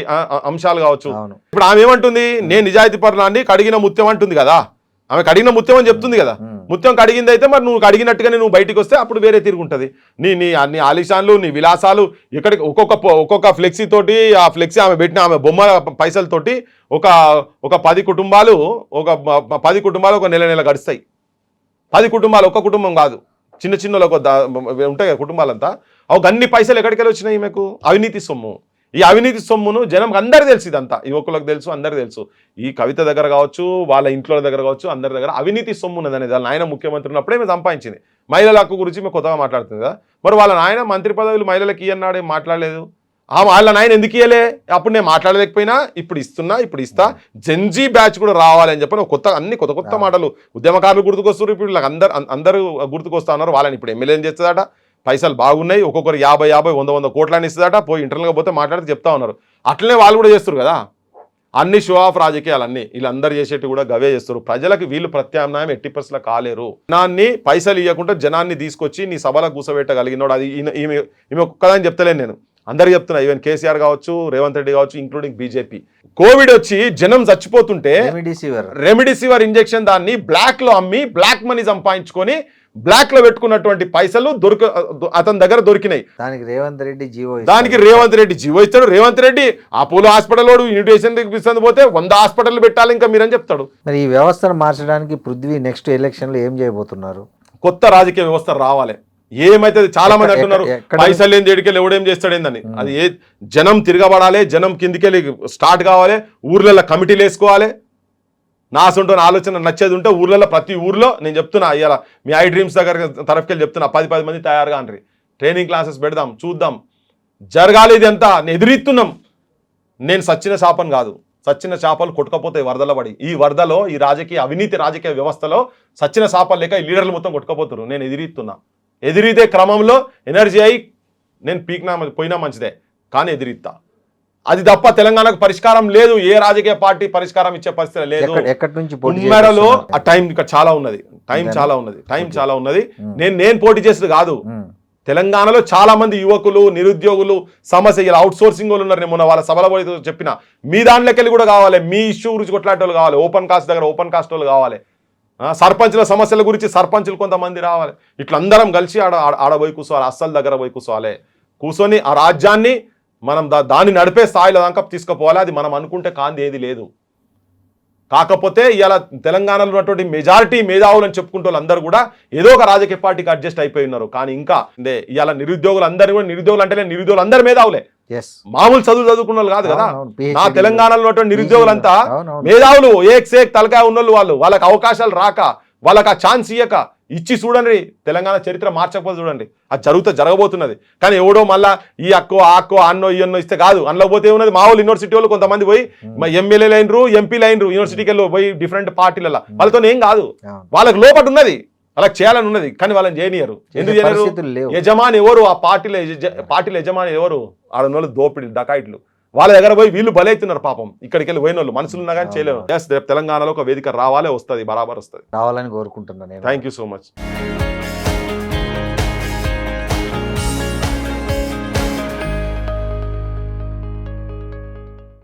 అంశాలు కావచ్చు. ఇప్పుడు ఆమె ఏమంటుంది, నేను నిజాయితీ పరులాన్ని కడిగిన ముత్యం అంటుంది కదా, ఆమె కడిగిన ముత్యం అని చెప్తుంది కదా. ముత్యం కడిగింది అయితే మరి నువ్వు కడిగినట్టుగానే నువ్వు బయటికి వస్తే అప్పుడు వేరే తిరుగుంటుంది. నీ అన్ని ఆలిషాన్లు, నీ విలాసాలు, ఇక్కడికి ఒక్కొక్క ఫ్లెక్సీ తోటి, ఆ ఫ్లెక్సీ ఆమె పెట్టిన ఆమె బొమ్మ పైసలతోటి ఒక 10 కుటుంబాలు ఒక నెల గడుస్తాయి. 10 కుటుంబాలు, ఒక్క కుటుంబం కాదు, చిన్న ఉంటాయి కదా కుటుంబాలంతా. అన్ని పైసలు ఎక్కడికి వెళ్ళి వచ్చినాయి ఈమెకు? అవినీతి సొమ్ము. ఈ అవినీతి సొమ్మును జనం అందరికీ తెలుసు, ఇదంతా యువకులకు తెలుసు, అందరికీ తెలుసు. ఈ కవిత దగ్గర కావచ్చు, వాళ్ళ ఇంట్లో దగ్గర కావచ్చు, అందరి దగ్గర అవినీతి సొమ్ము ఉన్నది అనేది. వాళ్ళ నాయన ముఖ్యమంత్రి ఉన్నప్పుడే మేము సంపాదించింది. మహిళల హక్కు గురించి మేము కొత్తగా మాట్లాడుతుంది కదా, మరి వాళ్ళ నాయన మంత్రి పదవులు మహిళలకు ఇయ్యన్నాడు, ఏం మాట్లాడలేదు. వాళ్ళ నాయన ఎందుకు ఇయ్యలే? అప్పుడు నేను మాట్లాడలేకపోయినా ఇప్పుడు ఇస్తా. జెన్జీ బ్యాచ్ కూడా రావాలి అని చెప్పని కొత్త మాటలు ఉద్యమకారులు గుర్తుకొస్తారు. ఇప్పుడు అందరూ గుర్తుకొస్తా ఉన్నారు. వాళ్ళని ఇప్పుడు ఎమ్మెల్యే ఏం చేస్తుందట, పైసలు బాగున్నాయి, ఒక్కొక్కరు 50, 100 కోట్లని ఇస్తుందట, పోయి ఇంటర్నల్గా పోతే మాట్లాడితే చెప్తా ఉన్నారు. అట్లనే వాళ్ళు కూడా చేస్తారు కదా, అన్ని షో ఆఫ్ రాజకీయాలన్నీ వీళ్ళందరూ చేసేట్టు కూడా గవే చేస్తారు. ప్రజలకు వీళ్ళు ప్రత్యామ్నాయం 80% కాలేరు. జనాన్ని పైసలు ఇవ్వకుండా జనాన్ని తీసుకొచ్చి నీ సభలో కూర్చోబెట్టగలిగినోడు. అది ఈమె ఒక్కదాన్ని చెప్తలేను, నేను అందరికి చెప్తున్నా. ఈవెన్ కేసీఆర్ కావచ్చు, రేవంత్ రెడ్డి కావచ్చు, ఇంక్లూడింగ్ బీజేపీ. కోవిడ్ వచ్చి జనం చచ్చిపోతుంటే రెమిడిసివర్ ఇంజెక్షన్ దాన్ని బ్లాక్ లో అమ్మి బ్లాక్ మనీ సంపాదించుకొని బ్లాక్ లో పెట్టుకున్నటువంటి పైసలు అతని దగ్గర దొరికినాయి. దానికి రేవంత్ రెడ్డి జీవో ఇస్తాడు. రేవంత్ రెడ్డి అపోలో హాస్పిటల్ వాడు ఇన్విటేషన్ ఇస్తుంది పోతే 100 హాస్పిటల్ పెట్టాలి ఇంకా మీరని చెప్తాడు. మరి ఈ వ్యవస్థను మార్చడానికి పృథ్వీ నెక్స్ట్ ఎలక్షన్ లో ఏం చేయబోతున్నారు? కొత్త రాజకీయ వ్యవస్థ రావాలి. ఏమైతే చాలా మంది అంటున్నారు పైసలు ఏంది ఎడికెళ్ళి ఎవడేం చేస్తాడేందని. అది జనం తిరగబడాలి, జనం కిందికెళ్ళి స్టార్ట్ కావాలి, ఊర్లలో కమిటీలు వేసుకోవాలి. నా సొంత ఆలోచన నచ్చేది ఉంటే ఊర్లలో ప్రతి ఊర్లో నేను చెప్తున్నా, ఇవాళ మీ ఐ డ్రీమ్స్ దగ్గర తరఫుకెళ్ళి చెప్తున్నా, 10 మంది తయారుగా అంటారు, ట్రైనింగ్ క్లాసెస్ పెడదాం, చూద్దాం. జరగాలి ఇది అంతా ఎదురీస్తున్నాం. నేను సచ్చిన చేపను కాదు, సచ్చిన చేపలు కొట్టుకపోతాయి వరదల పడి. ఈ వరదలో ఈ అవినీతి రాజకీయ వ్యవస్థలో సచ్చిన చేపలు లేక ఈ లీడర్లు మొత్తం కొట్టుకపోతారు. నేను ఎదిరిస్తున్నా. ఎదిరితే క్రమంలో ఎనర్జీ అయి నేను పోయినా మంచిదే, కానీ ఎదిరిస్తా. అది తప్ప తెలంగాణకు పరిష్కారం లేదు. ఏ రాజకీయ పార్టీ పరిష్కారం ఇచ్చే పరిస్థితి లేదు. ఉమ్మేరలో ఆ టైం ఇక్కడ చాలా ఉన్నది, టైం చాలా ఉన్నది. నేను పోటీ చేసేది కాదు. తెలంగాణలో చాలా మంది యువకులు, నిరుద్యోగులు, సమస్య ఇలా అవుట్ సోర్సింగ్ వాళ్ళు ఉన్నారు. నేను మొన్న వాళ్ళ సభలో పోయి చెప్పిన, మీ దాంట్లోకి కూడా కావాలి, మీ ఇష్యూ గురించి కొట్లాడే వాళ్ళు కావాలి, ఓపెన్ కాస్ట్ దగ్గర ఓపెన్ కాస్ట్ వాళ్ళు కావాలి, సర్పంచుల సమస్యల గురించి సర్పంచులు కొంతమంది రావాలి. ఇట్లా అందరం కలిసి ఆడ పోయి కూర్చోవాలి, అస్సలు దగ్గర పోయి కూర్చొని ఆ రాజ్యాన్ని మనం దాన్ని నడిపే స్థాయిలో దాకా తీసుకుపోవాలి. అది మనం అనుకుంటే కాంది ఏది లేదు. కాకపోతే ఇవాళ తెలంగాణలో ఉన్నటువంటి మెజారిటీ మేధావులు అని చెప్పుకుంటే వాళ్ళందరూ కూడా ఏదో ఒక రాజకీయ పార్టీకి అడ్జస్ట్ అయిపోయి ఉన్నారు. కానీ ఇంకా ఇవాళ నిరుద్యోగులు అందరూ కూడా, నిరుద్యోగులు అంటే నిరుద్యోగులు అందరు మేధావులే, మామూలు చదువుకున్న వాళ్ళు కాదు కదా. నా తెలంగాణలో ఉన్నటువంటి నిరుద్యోగులంతా మేధావులు, ఏక్ తలకాయ ఉన్నోళ్ళు. వాళ్ళకి అవకాశాలు రాక, వాళ్ళకి ఆ ఛాన్స్ ఇయ్యక ఇచ్చి చూడండి, తెలంగాణ చరిత్ర మార్చకపోతే చూడండి, అది జరగబోతున్నది. కానీ ఎవడో మళ్ళా ఈ అక్కో అన్నో ఇన్నో ఇస్తే కాదు. అందులో పోతే ఏమున్నది, మా వాళ్ళు యూనివర్సిటీ వాళ్ళు కొంతమంది పోయి ఎమ్మెల్యేలు అయినరు, ఎంపీలు అయినరు, యూనివర్సిటీకి వెళ్ళి పోయి డిఫరెంట్ పార్టీలలో. వాళ్ళతో ఏం కాదు, వాళ్ళకి లోపట ఉన్నది, వాళ్ళకి చేయాలని ఉన్నది, కానీ వాళ్ళని చేయనియరు. ఎందుకు చేయరు? యజమాని ఎవరు? ఆ పార్టీల యజమాని ఎవరు? ఆడ దోపిడీ డకాయిట్లు. వాళ్ళ దగ్గర పోయి వీళ్ళు బలైతున్నారు పాపం. ఇక్కడికి వెళ్ళి పోయిన వాళ్ళు మనసులున్నా కానీ చేయలేరు. తెలంగాణలో ఒక వేదిక రావాలి, వస్తుంది, బరాబర్ వస్తుంది, రావాలని కోరుకుంటున్నాను. Thank you so much.